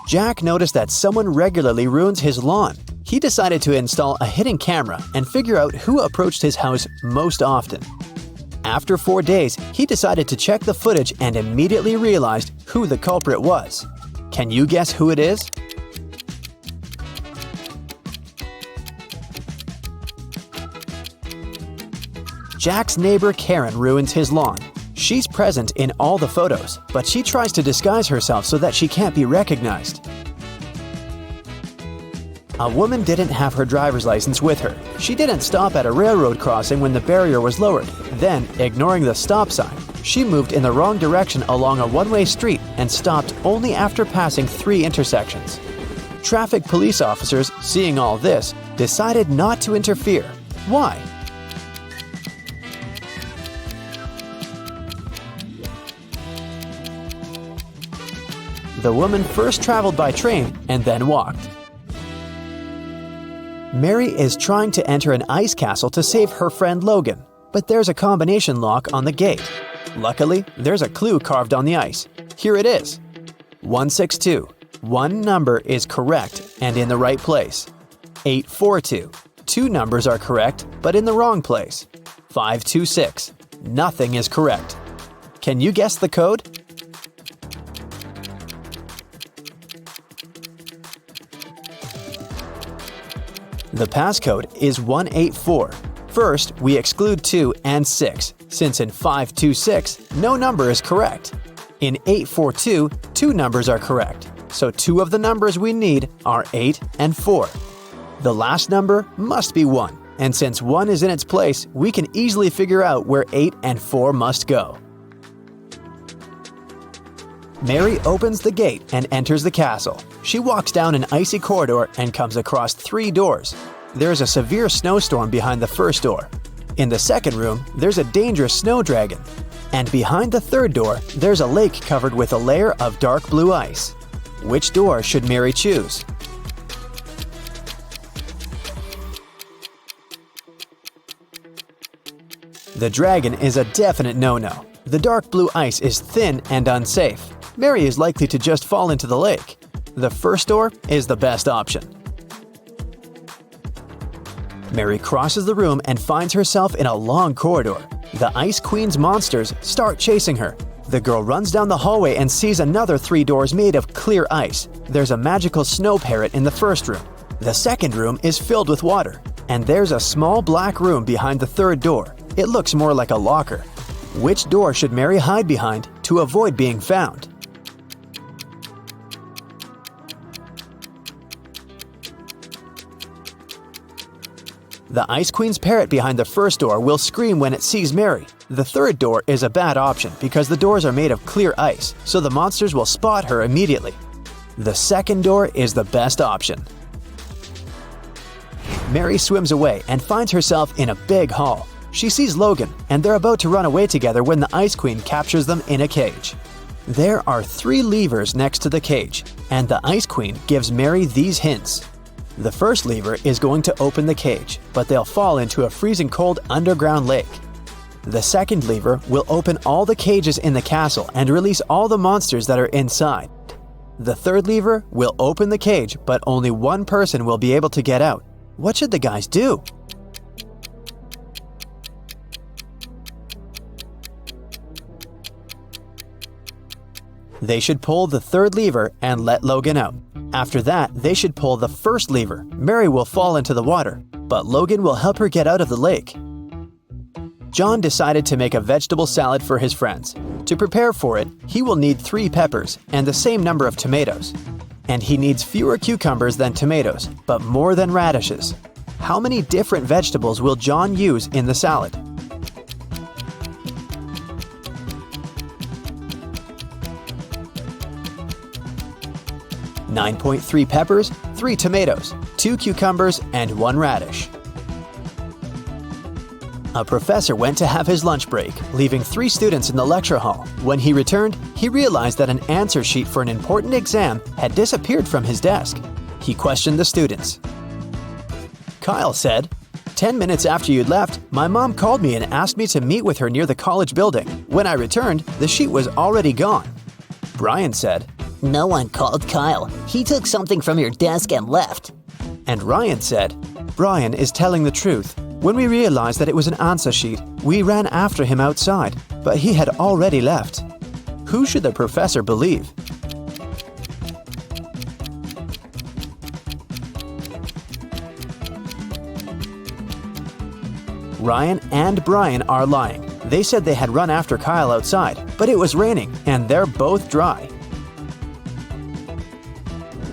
Jack noticed that someone regularly ruins his lawn. He decided to install a hidden camera and figure out who approached his house most often. After 4 days, he decided to check the footage and immediately realized who the culprit was. Can you guess who it is? Jack's neighbor Karen ruins his lawn. She's present in all the photos, but she tries to disguise herself so that she can't be recognized. A woman didn't have her driver's license with her. She didn't stop at a railroad crossing when the barrier was lowered. Then, ignoring the stop sign, she moved in the wrong direction along a one-way street and stopped only after passing 3 intersections. Traffic police officers, seeing all this, decided not to interfere. Why? The woman first traveled by train and then walked. Mary is trying to enter an ice castle to save her friend Logan, but there's a combination lock on the gate. Luckily, there's a clue carved on the ice. Here it is. 162. One number is correct and in the right place. 842. 2 numbers are correct, but in the wrong place. 526. Nothing is correct. Can you guess the code? The passcode is 184. First, we exclude 2 and 6, since in 526, no number is correct. In 842, 2 numbers are correct, so 2 of the numbers we need are 8 and 4. The last number must be 1, and since 1 is in its place, we can easily figure out where 8 and 4 must go. Mary opens the gate and enters the castle. She walks down an icy corridor and comes across 3 doors. There is a severe snowstorm behind the first door. In the second room, there's a dangerous snow dragon. And behind the third door, there's a lake covered with a layer of dark blue ice. Which door should Mary choose? The dragon is a definite no-no. The dark blue ice is thin and unsafe. Mary is likely to just fall into the lake. The first door is the best option. Mary crosses the room and finds herself in a long corridor. The Ice Queen's monsters start chasing her. The girl runs down the hallway and sees another 3 doors made of clear ice. There's a magical snow parrot in the first room. The second room is filled with water. and there's a small black room behind the third door. It looks more like a locker. Which door should Mary hide behind to avoid being found? The Ice Queen's parrot behind the first door will scream when it sees Mary. The third door is a bad option because the doors are made of clear ice, so the monsters will spot her immediately. The second door is the best option. Mary swims away and finds herself in a big hall. She sees Logan, and they're about to run away together when the Ice Queen captures them in a cage. There are 3 levers next to the cage, and the Ice Queen gives Mary these hints. The first lever is going to open the cage, but they'll fall into a freezing cold underground lake. The second lever will open all the cages in the castle and release all the monsters that are inside. The third lever will open the cage, but only one person will be able to get out. What should the guys do? They should pull the third lever and let Logan out. After that, they should pull the first lever. Mary will fall into the water, but Logan will help her get out of the lake. John decided to make a vegetable salad for his friends. To prepare for it, he will need 3 peppers and the same number of tomatoes. And he needs fewer cucumbers than tomatoes, but more than radishes. How many different vegetables will John use in the salad? .3 peppers, 3 tomatoes, 2 cucumbers, and 1 radish. A professor went to have his lunch break, leaving 3 students in the lecture hall. When he returned, he realized that an answer sheet for an important exam had disappeared from his desk. He questioned the students. Kyle said, "10 minutes after you'd left, my mom called me and asked me to meet with her near the college building. When I returned, the sheet was already gone." Brian said, No one called Kyle. He took something from your desk and left. and Ryan said, "Brian is telling the truth. When we realized that it was an answer sheet, we ran after him outside, but he had already left." Who should the professor believe? Ryan and Brian are lying. They said they had run after Kyle outside, but it was raining and they're both dry.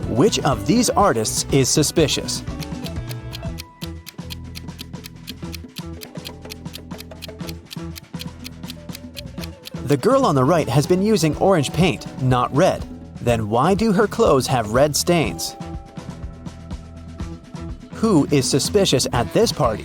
Which of these artists is suspicious? The girl on the right has been using orange paint, not red. Then why do her clothes have red stains? Who is suspicious at this party?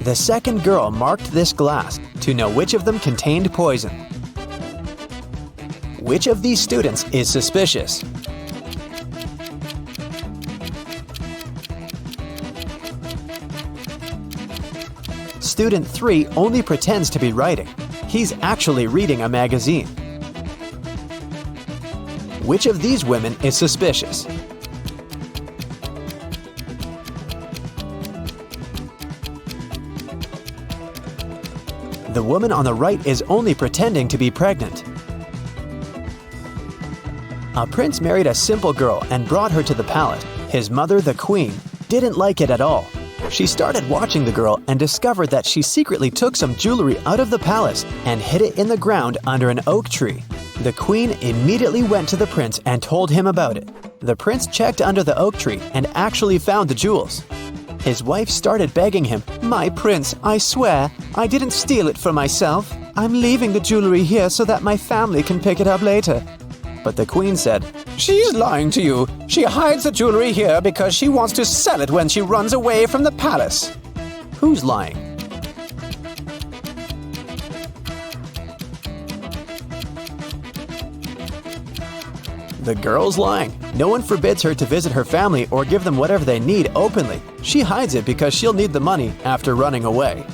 The second girl marked this glass to know which of them contained poison. Which of these students is suspicious? Student 3 only pretends to be writing. He's actually reading a magazine. Which of these women is suspicious? The woman on the right is only pretending to be pregnant. A prince married a simple girl and brought her to the palace. His mother, the queen, didn't like it at all. She started watching the girl and discovered that she secretly took some jewelry out of the palace and hid it in the ground under an oak tree. The queen immediately went to the prince and told him about it. The prince checked under the oak tree and actually found the jewels. His wife started begging him, "My prince, I swear, I didn't steal it for myself. I'm leaving the jewelry here so that my family can pick it up later." But the queen said, "She's lying to you. She hides the jewelry here because she wants to sell it when she runs away from the palace." Who's lying? The girl's lying. No one forbids her to visit her family or give them whatever they need openly. She hides it because she'll need the money after running away.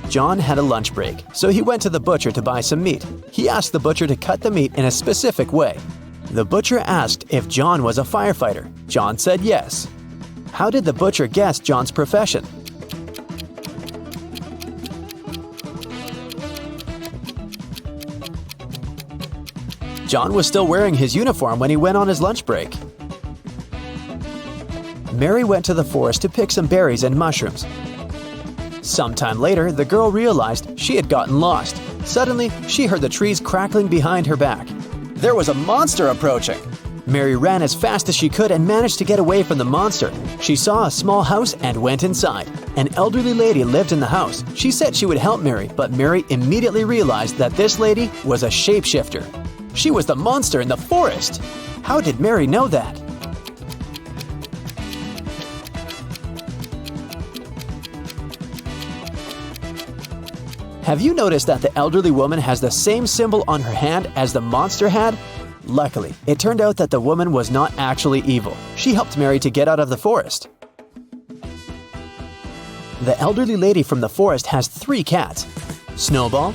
John had a lunch break, so he went to the butcher to buy some meat. He asked the butcher to cut the meat in a specific way. The butcher asked if John was a firefighter. John said yes. How did the butcher guess John's profession? John was still wearing his uniform when he went on his lunch break. Mary went to the forest to pick some berries and mushrooms. Sometime later, the girl realized she had gotten lost. Suddenly, she heard the trees crackling behind her back. There was a monster approaching! Mary ran as fast as she could and managed to get away from the monster. She saw a small house and went inside. An elderly lady lived in the house. She said she would help Mary, but Mary immediately realized that this lady was a shapeshifter. She was the monster in the forest! How did Mary know that? Have you noticed that the elderly woman has the same symbol on her hand as the monster had? Luckily, it turned out that the woman was not actually evil. She helped Mary to get out of the forest. The elderly lady from the forest has 3 cats: Snowball,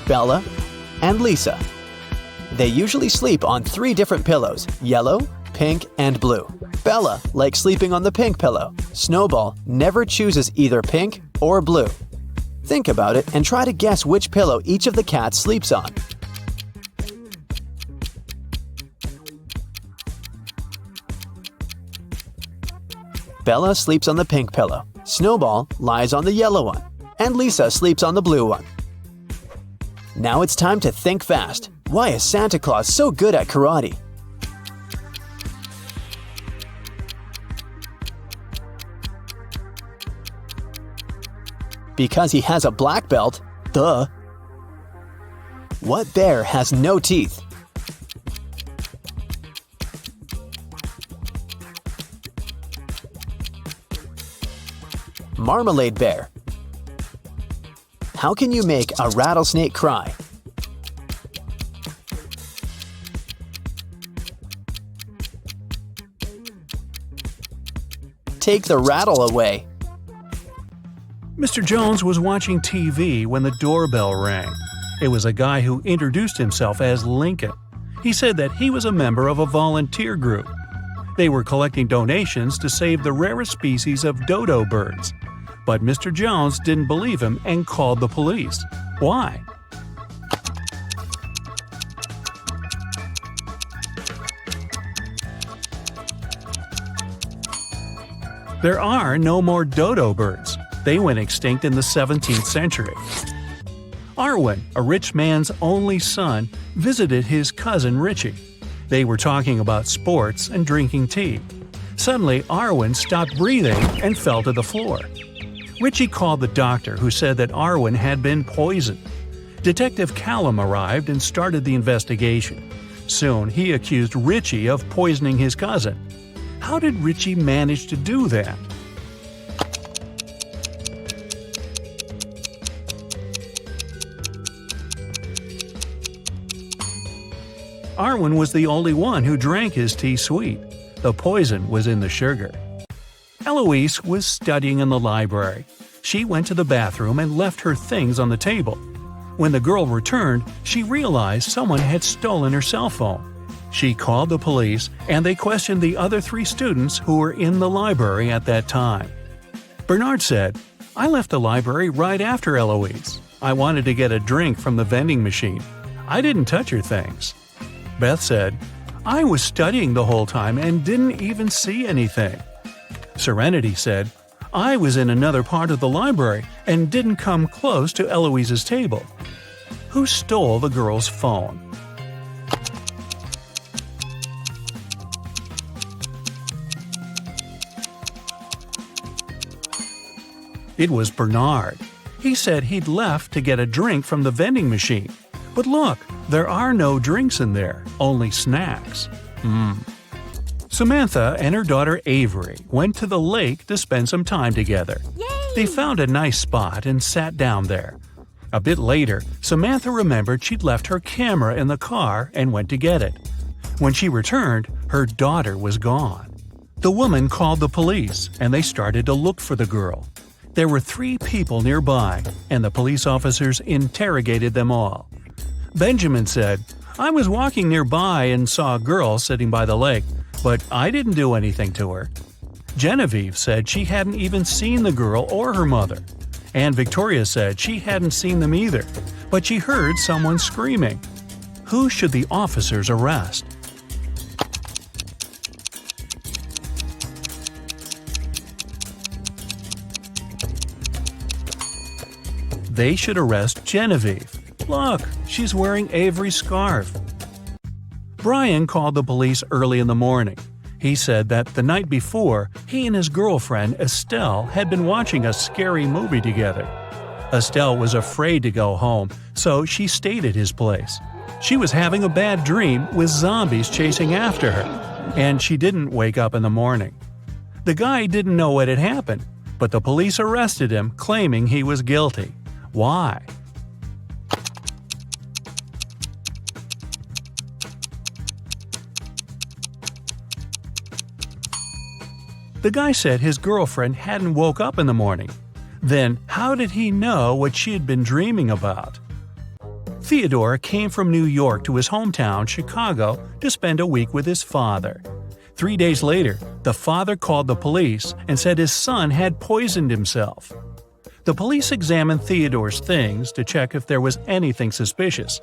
Bella, and Lisa. They usually sleep on 3 different pillows: yellow, pink, and blue. Bella likes sleeping on the pink pillow. Snowball never chooses either pink or blue. Think about it and try to guess which pillow each of the cats sleeps on. Bella sleeps on the pink pillow, Snowball lies on the yellow one, and Lisa sleeps on the blue one. Now it's time to think fast. Why is Santa Claus so good at karate? Because he has a black belt, duh. What bear has no teeth? Marmalade bear. How can you make a rattlesnake cry? Take the rattle away. Mr. Jones was watching TV when the doorbell rang. It was a guy who introduced himself as Lincoln. He said that he was a member of a volunteer group. They were collecting donations to save the rarest species of dodo birds. But Mr. Jones didn't believe him and called the police. Why? There are no more dodo birds. They went extinct in the 17th century. Arwen, a rich man's only son, visited his cousin Richie. They were talking about sports and drinking tea. Suddenly, Arwen stopped breathing and fell to the floor. Richie called the doctor, who said that Arwen had been poisoned. Detective Callum arrived and started the investigation. Soon, he accused Richie of poisoning his cousin. How did Richie manage to do that? Arwen was the only one who drank his tea sweet. The poison was in the sugar. Eloise was studying in the library. She went to the bathroom and left her things on the table. When the girl returned, she realized someone had stolen her cell phone. She called the police, and they questioned the other 3 students who were in the library at that time. Bernard said, "I left the library right after Eloise. I wanted to get a drink from the vending machine. I didn't touch her things." Beth said, "I was studying the whole time and didn't even see anything." Serenity said, "I was in another part of the library and didn't come close to Eloise's table." Who stole the girl's phone? It was Bernard. He said he'd left to get a drink from the vending machine. But look, there are no drinks in there, only snacks. Samantha and her daughter Avery went to the lake to spend some time together. Yay! They found a nice spot and sat down there. A bit later, Samantha remembered she'd left her camera in the car and went to get it. When she returned, her daughter was gone. The woman called the police, and they started to look for the girl. There were 3 people nearby, and the police officers interrogated them all. Benjamin said, "I was walking nearby and saw a girl sitting by the lake, but I didn't do anything to her." Genevieve said she hadn't even seen the girl or her mother. And Victoria said she hadn't seen them either, but she heard someone screaming. Who should the officers arrest? They should arrest Genevieve. Look, she's wearing Avery's scarf. Brian called the police early in the morning. He said that the night before, he and his girlfriend Estelle had been watching a scary movie together. Estelle was afraid to go home, so she stayed at his place. She was having a bad dream with zombies chasing after her, and she didn't wake up in the morning. The guy didn't know what had happened, but the police arrested him, claiming he was guilty. Why? The guy said his girlfriend hadn't woke up in the morning. Then, how did he know what she had been dreaming about? Theodore came from New York to his hometown, Chicago, to spend a week with his father. 3 days later, the father called the police and said his son had poisoned himself. The police examined Theodore's things to check if there was anything suspicious.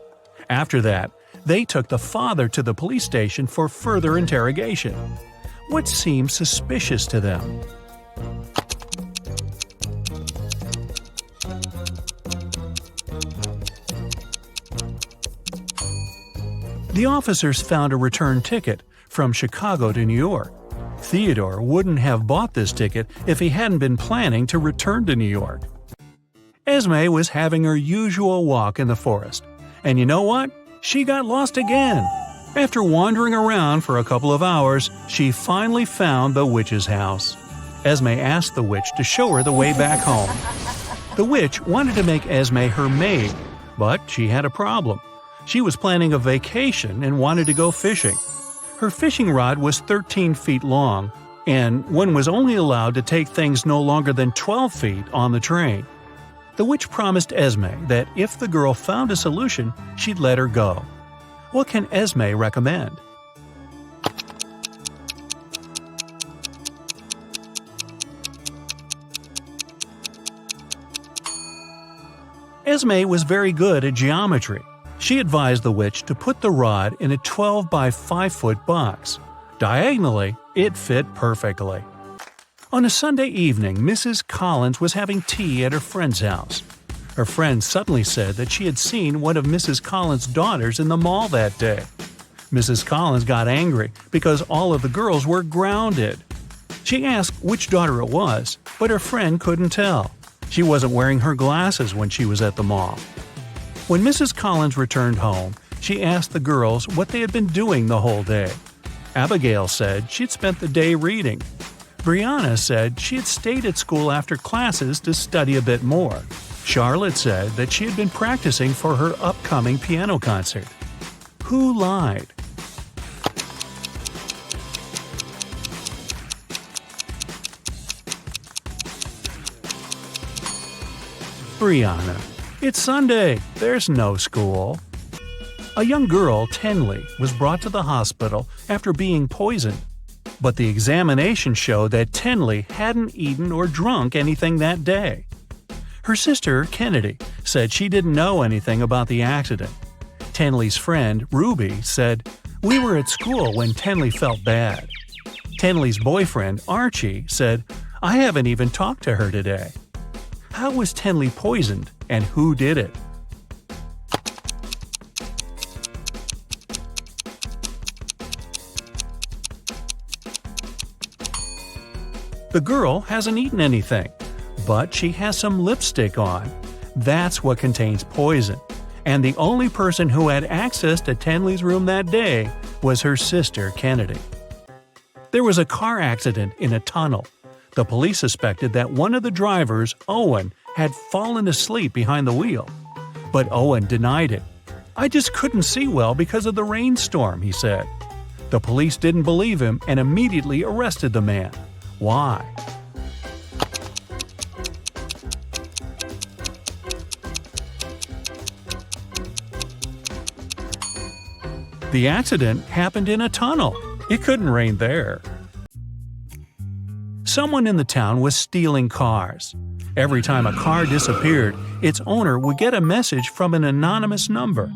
After that, they took the father to the police station for further interrogation. What seemed suspicious to them? The officers found a return ticket from Chicago to New York. Theodore wouldn't have bought this ticket if he hadn't been planning to return to New York. Esme was having her usual walk in the forest. And you know what? She got lost again. After wandering around for a couple of hours, she finally found the witch's house. Esme asked the witch to show her the way back home. The witch wanted to make Esme her maid, but she had a problem. She was planning a vacation and wanted to go fishing. Her fishing rod was 13 feet long, and one was only allowed to take things no longer than 12 feet on the train. The witch promised Esme that if the girl found a solution, she'd let her go. What can Esme recommend? Esme was very good at geometry. She advised the witch to put the rod in a 12 by 5 foot box. Diagonally, it fit perfectly. On a Sunday evening, Mrs. Collins was having tea at her friend's house. Her friend suddenly said that she had seen one of Mrs. Collins' daughters in the mall that day. Mrs. Collins got angry because all of the girls were grounded. She asked which daughter it was, but her friend couldn't tell. She wasn't wearing her glasses when she was at the mall. When Mrs. Collins returned home, she asked the girls what they had been doing the whole day. Abigail said she'd spent the day reading. Brianna said she had stayed at school after classes to study a bit more. Charlotte said that she had been practicing for her upcoming piano concert. Who lied? Brianna. It's Sunday. There's no school. A young girl, Tenley, was brought to the hospital after being poisoned. But the examination showed that Tenley hadn't eaten or drunk anything that day. Her sister, Kennedy, said she didn't know anything about the accident. Tenley's friend, Ruby, said, "We were at school when Tenley felt bad." Tenley's boyfriend, Archie, said, "I haven't even talked to her today." How was Tenley poisoned, and who did it? The girl hasn't eaten anything, but she has some lipstick on. That's what contains poison. And the only person who had access to Tenley's room that day was her sister, Kennedy. There was a car accident in a tunnel. The police suspected that one of the drivers, Owen, had fallen asleep behind the wheel. But Owen denied it. "I just couldn't see well because of the rainstorm," he said. The police didn't believe him and immediately arrested the man. Why? The accident happened in a tunnel. It couldn't rain there. Someone in the town was stealing cars. Every time a car disappeared, its owner would get a message from an anonymous number.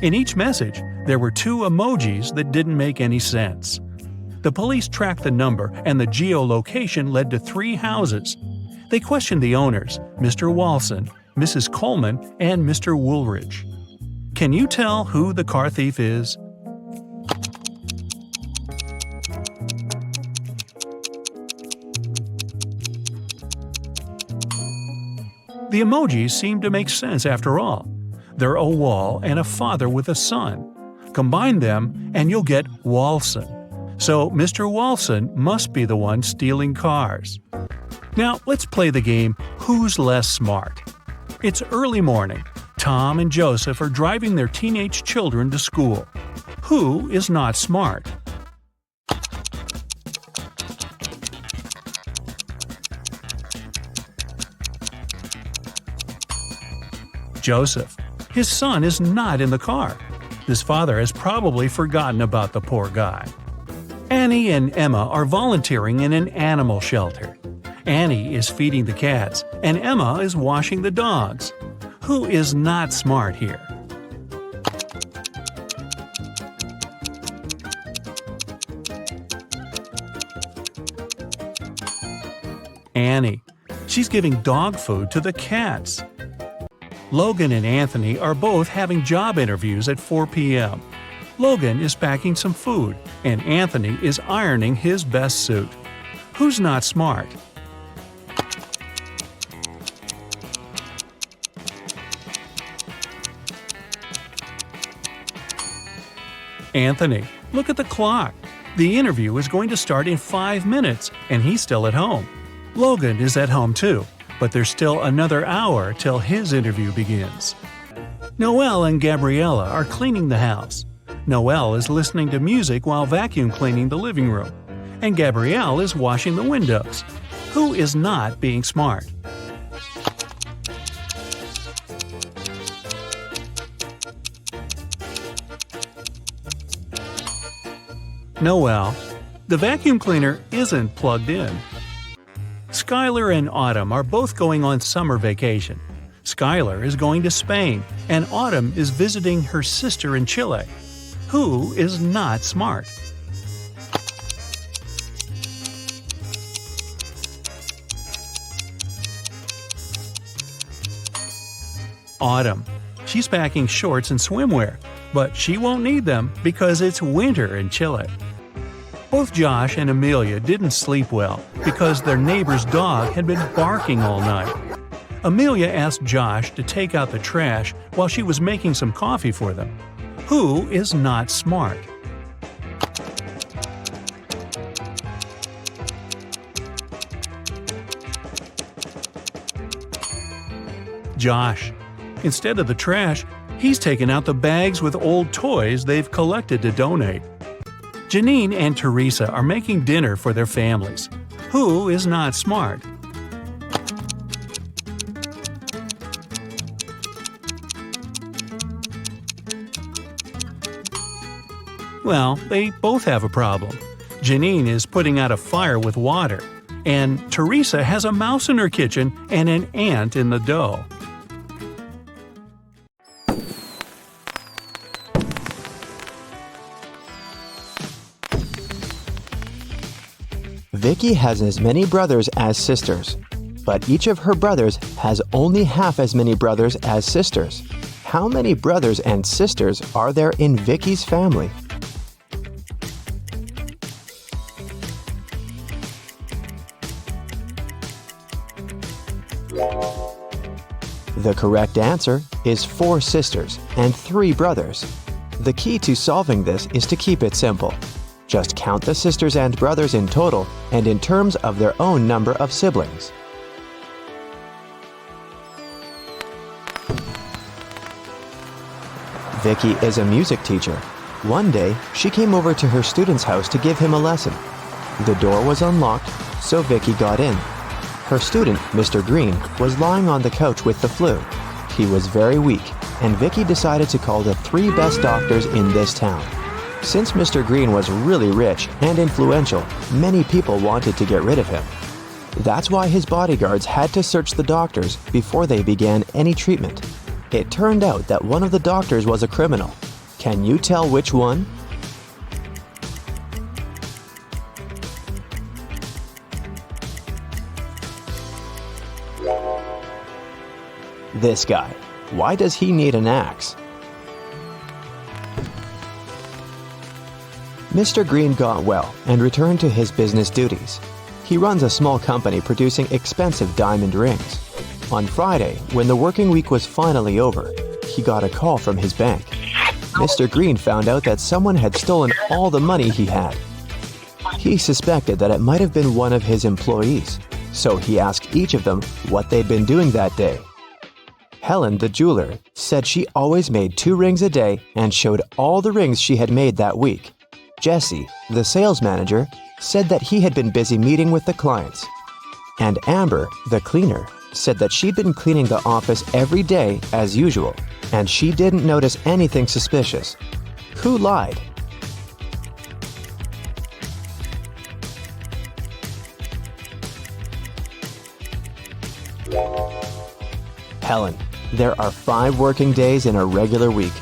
In each message, There were 2 emojis that didn't make any sense. The police tracked the number and the geolocation led to 3 houses. They questioned the owners, Mr. Walson, Mrs. Coleman, and Mr. Woolridge. Can you tell who the car thief is? The emojis seem to make sense after all. They're a wall and a father with a son. Combine them and you'll get Walson. So Mr. Walson must be the one stealing cars. Now let's play the game Who's Less Smart? It's early morning. Tom and Joseph are driving their teenage children to school. Who is not smart? Joseph. His son is not in the car. His father has probably forgotten about the poor guy. Annie and Emma are volunteering in an animal shelter. Annie is feeding the cats, and Emma is washing the dogs. Who is not smart here? Annie. She's giving dog food to the cats. Logan and Anthony are both having job interviews at 4 p.m. Logan is packing some food, and Anthony is ironing his best suit. Who's not smart? Anthony. Look at the clock. The interview is going to start in 5 minutes, and he's still at home. Logan is at home too, but there's still another hour till his interview begins. Noelle and Gabriella are cleaning the house. Noelle is listening to music while vacuum cleaning the living room, and Gabrielle is washing the windows. Who is not being smart? Noelle. The vacuum cleaner isn't plugged in. Skylar and Autumn are both going on summer vacation. Skylar is going to Spain, and Autumn is visiting her sister in Chile. Who is not smart? Autumn. She's packing shorts and swimwear, but she won't need them because it's winter in Chile. Both Josh and Amelia didn't sleep well because their neighbor's dog had been barking all night. Amelia asked Josh to take out the trash while she was making some coffee for them. Who is not smart? Josh. Instead of the trash, he's taken out the bags with old toys they've collected to donate. Janine and Teresa are making dinner for their families. Who is not smart? Well, they both have a problem. Janine is putting out a fire with water, and Teresa has a mouse in her kitchen and an ant in the dough. Vicki has as many brothers as sisters, but each of her brothers has only half as many brothers as sisters. How many brothers and sisters are there in Vicki's family? The correct answer is 4 sisters and 3 brothers. The key to solving this is to keep it simple. Just count the sisters and brothers in total and in terms of their own number of siblings. Vicki is a music teacher. One day, she came over to her student's house to give him a lesson. The door was unlocked, so Vicki got in. Her student, Mr. Green, was lying on the couch with the flu. He was very weak, and Vicki decided to call the 3 best doctors in this town. Since Mr. Green was really rich and influential, many people wanted to get rid of him. That's why his bodyguards had to search the doctors before they began any treatment. It turned out that one of the doctors was a criminal. Can you tell which one? This guy. Why does he need an axe? Mr. Green got well and returned to his business duties. He runs a small company producing expensive diamond rings. On Friday, when the working week was finally over, he got a call from his bank. Mr. Green found out that someone had stolen all the money he had. He suspected that it might have been one of his employees, so he asked each of them what they'd been doing that day. Helen, the jeweler, said she always made 2 rings a day and showed all the rings she had made that week. Jesse, the sales manager, said that he had been busy meeting with the clients. And Amber, the cleaner, said that she'd been cleaning the office every day as usual, and she didn't notice anything suspicious. Who lied? Helen. There are 5 working days in a regular week.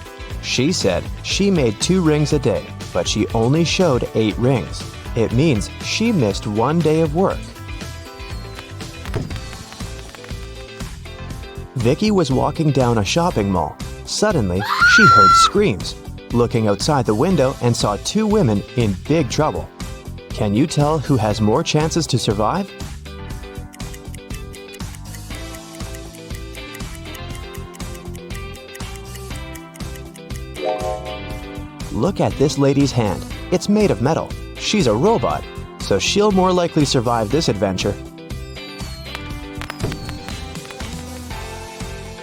She said she made 2 rings a day, but she only showed 8 rings. It means she missed 1 day of work. Vicki was walking down a shopping mall. Suddenly, she heard screams, looking outside the window and saw 2 women in big trouble. Can you tell who has more chances to survive? Look at this lady's hand. It's made of metal. She's a robot, so she'll more likely survive this adventure.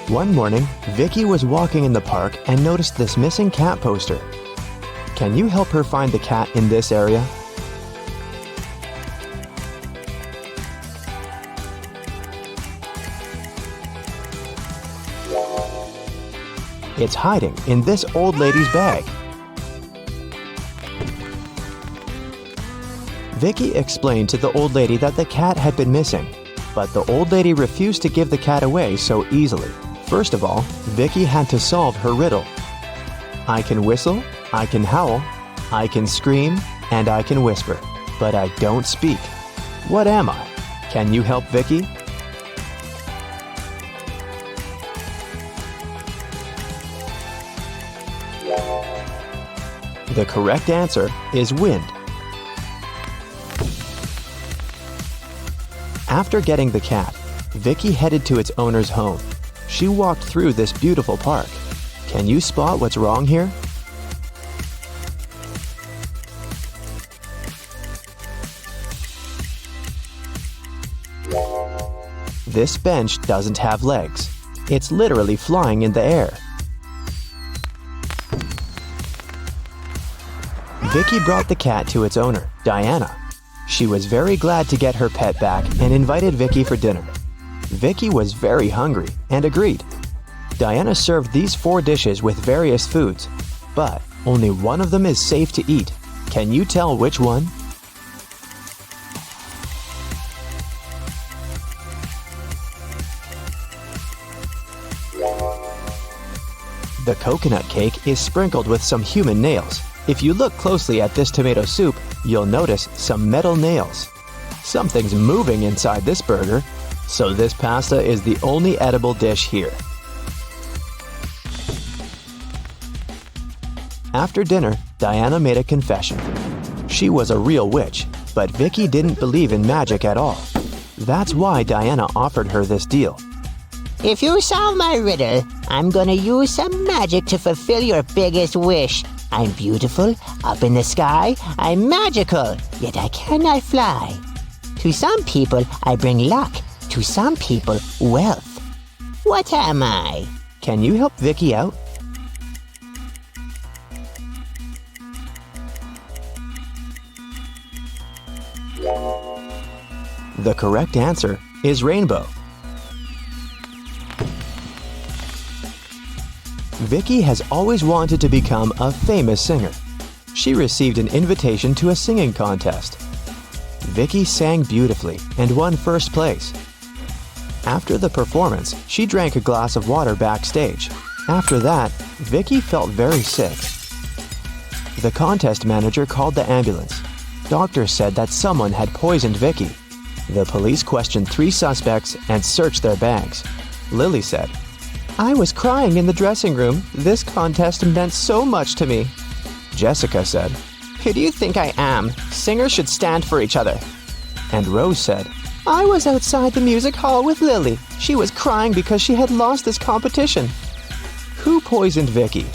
One morning, Vicki was walking in the park and noticed this missing cat poster. Can you help her find the cat in this area? It's hiding in this old lady's bag. Vicki explained to the old lady that the cat had been missing, but the old lady refused to give the cat away so easily. First of all, Vicki had to solve her riddle. I can whistle, I can howl, I can scream, and I can whisper, but I don't speak. What am I? Can you help Vicki? The correct answer is wind. After getting the cat, Vicki headed to its owner's home. She walked through this beautiful park. Can you spot what's wrong here? This bench doesn't have legs. It's literally flying in the air. Vicki brought the cat to its owner, Diana. She was very glad to get her pet back and invited Vicki for dinner. Vicki was very hungry and agreed. Diana served these 4 dishes with various foods, but only one of them is safe to eat. Can you tell which one? The coconut cake is sprinkled with some human nails. If you look closely at this tomato soup, you'll notice some metal nails. Something's moving inside this burger, so this pasta is the only edible dish here. After dinner, Diana made a confession. She was a real witch, but Vicki didn't believe in magic at all. That's why Diana offered her this deal. If you solve my riddle, I'm gonna use some magic to fulfill your biggest wish. I'm beautiful, up in the sky, I'm magical, yet I cannot fly. To some people, I bring luck. To some people, wealth. What am I? Can you help Vicki out? The correct answer is rainbow. Vicki has always wanted to become a famous singer. She received an invitation to a singing contest. Vicki sang beautifully and won first place. After the performance, she drank a glass of water backstage. After that, Vicki felt very sick. The contest manager called the ambulance. Doctors said that someone had poisoned Vicki. The police questioned 3 suspects and searched their bags. Lily said, "I was crying in the dressing room. This contest meant so much to me." Jessica said, "Who do you think I am? Singers should stand for each other." And Rose said, "I was outside the music hall with Lily. She was crying because she had lost this competition." Who poisoned Vicki?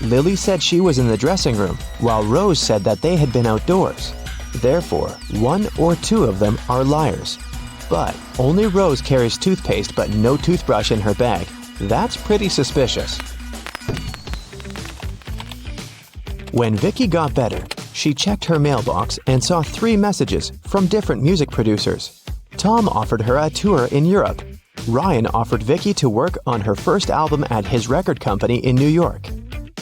Lily said she was in the dressing room, while Rose said that they had been outdoors. Therefore, 1 or 2 of them are liars. But only Rose carries toothpaste but no toothbrush in her bag. That's pretty suspicious. When Vicki got better, she checked her mailbox and saw 3 messages from different music producers. Tom offered her a tour in Europe. Ryan offered Vicki to work on her first album at his record company in New York.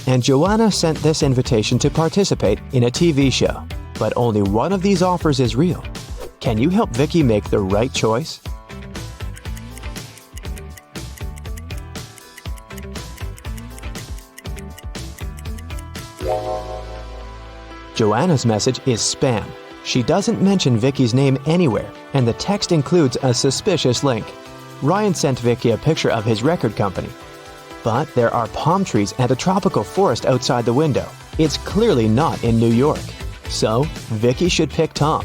And Joanna sent this invitation to participate in a TV show. But only one of these offers is real. Can you help Vicki make the right choice? Joanna's message is spam. She doesn't mention Vicki's name anywhere, and the text includes a suspicious link. Ryan sent Vicki a picture of his record company. But there are palm trees and a tropical forest outside the window. It's clearly not in New York. So, Vicki should pick Tom.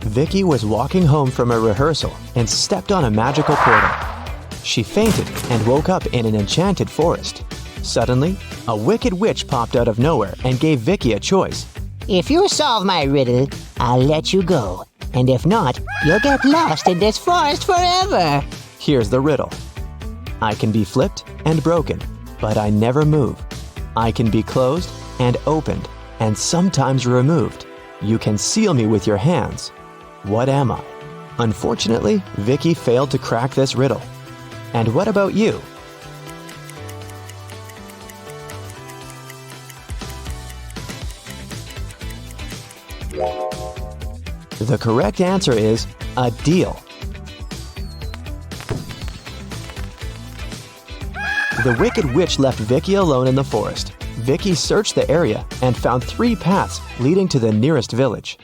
Vicki was walking home from a rehearsal and stepped on a magical portal. She fainted and woke up in an enchanted forest. Suddenly, a wicked witch popped out of nowhere and gave Vicki a choice. If you solve my riddle, I'll let you go. And if not, you'll get lost in this forest forever. Here's the riddle. I can be flipped and broken, but I never move. I can be closed and opened, and sometimes removed. You can seal me with your hands. What am I? Unfortunately, Vicki failed to crack this riddle. And what about you? The correct answer is a deal. The wicked witch left Vicki alone in the forest. Vicki searched the area and found 3 paths leading to the nearest village.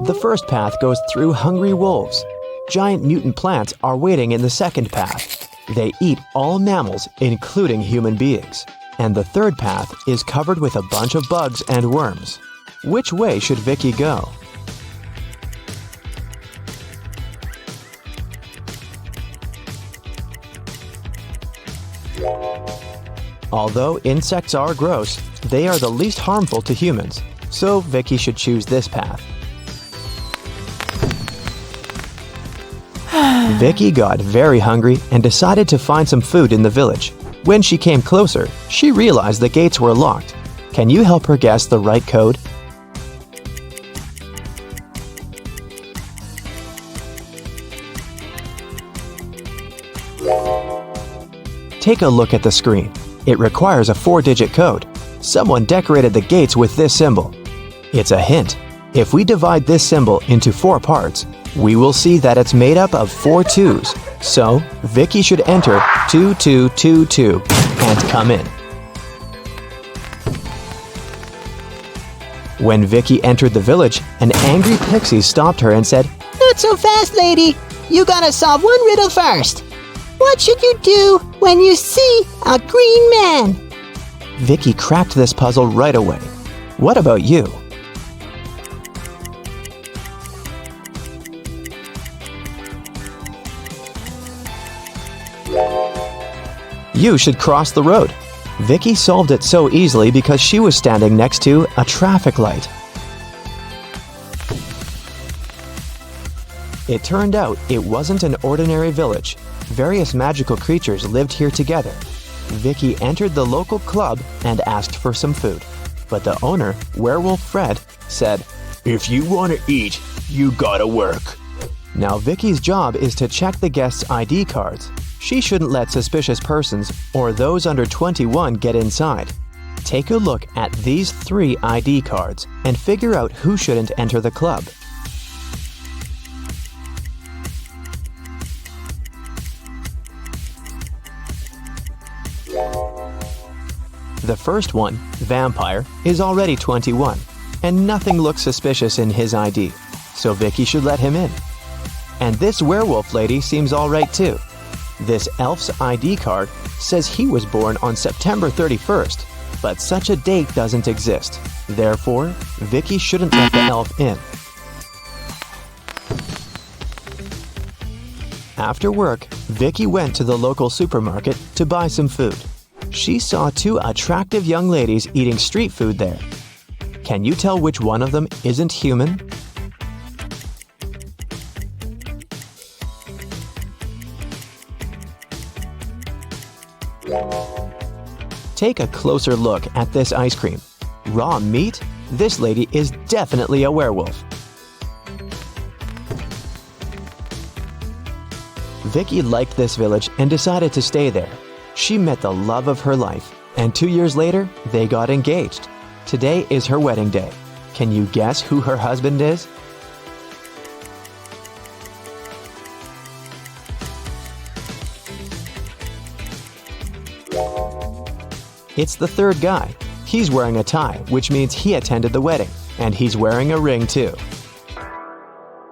The first path goes through hungry wolves. Giant mutant plants are waiting in the second path. They eat all mammals, including human beings. And the third path is covered with a bunch of bugs and worms. Which way should Vicki go? Although insects are gross, they are the least harmful to humans, so Vicki should choose this path. Vicki got very hungry and decided to find some food in the village. When she came closer, she realized the gates were locked. Can you help her guess the right code? Take a look at the screen. It requires a 4-digit code. Someone decorated the gates with this symbol. It's a hint. If we divide this symbol into 4 parts, we will see that it's made up of 4 2s. So, Vicki should enter 2222 and come in. When Vicki entered the village, an angry pixie stopped her and said, Not so fast, lady. You gotta solve one riddle first. What should you do when you see a green man? Vicki cracked this puzzle right away. What about you? You should cross the road. Vicki solved it so easily because she was standing next to a traffic light. It turned out it wasn't an ordinary village. Various magical creatures lived here together. Vicki entered the local club and asked for some food. But the owner, Werewolf Fred, said, "If you want to eat, you gotta work." Now Vicki's job is to check the guests' ID cards. She shouldn't let suspicious persons or those under 21 get inside. Take a look at these 3 ID cards and figure out who shouldn't enter the club. The first one, Vampire, is already 21, and nothing looks suspicious in his ID, so Vicki should let him in. And this werewolf lady seems alright too. This elf's ID card says he was born on September 31st, but such a date doesn't exist. Therefore, Vicki shouldn't let the elf in. After work, Vicki went to the local supermarket to buy some food. She saw two attractive young ladies eating street food there. Can you tell which one of them isn't human? Take a closer look at this ice cream. Raw meat? This lady is definitely a werewolf. Vicki liked this village and decided to stay there. She met the love of her life, and 2 years later, they got engaged. Today is her wedding day. Can you guess who her husband is? It's the third guy. He's wearing a tie, which means he attended the wedding, and he's wearing a ring too.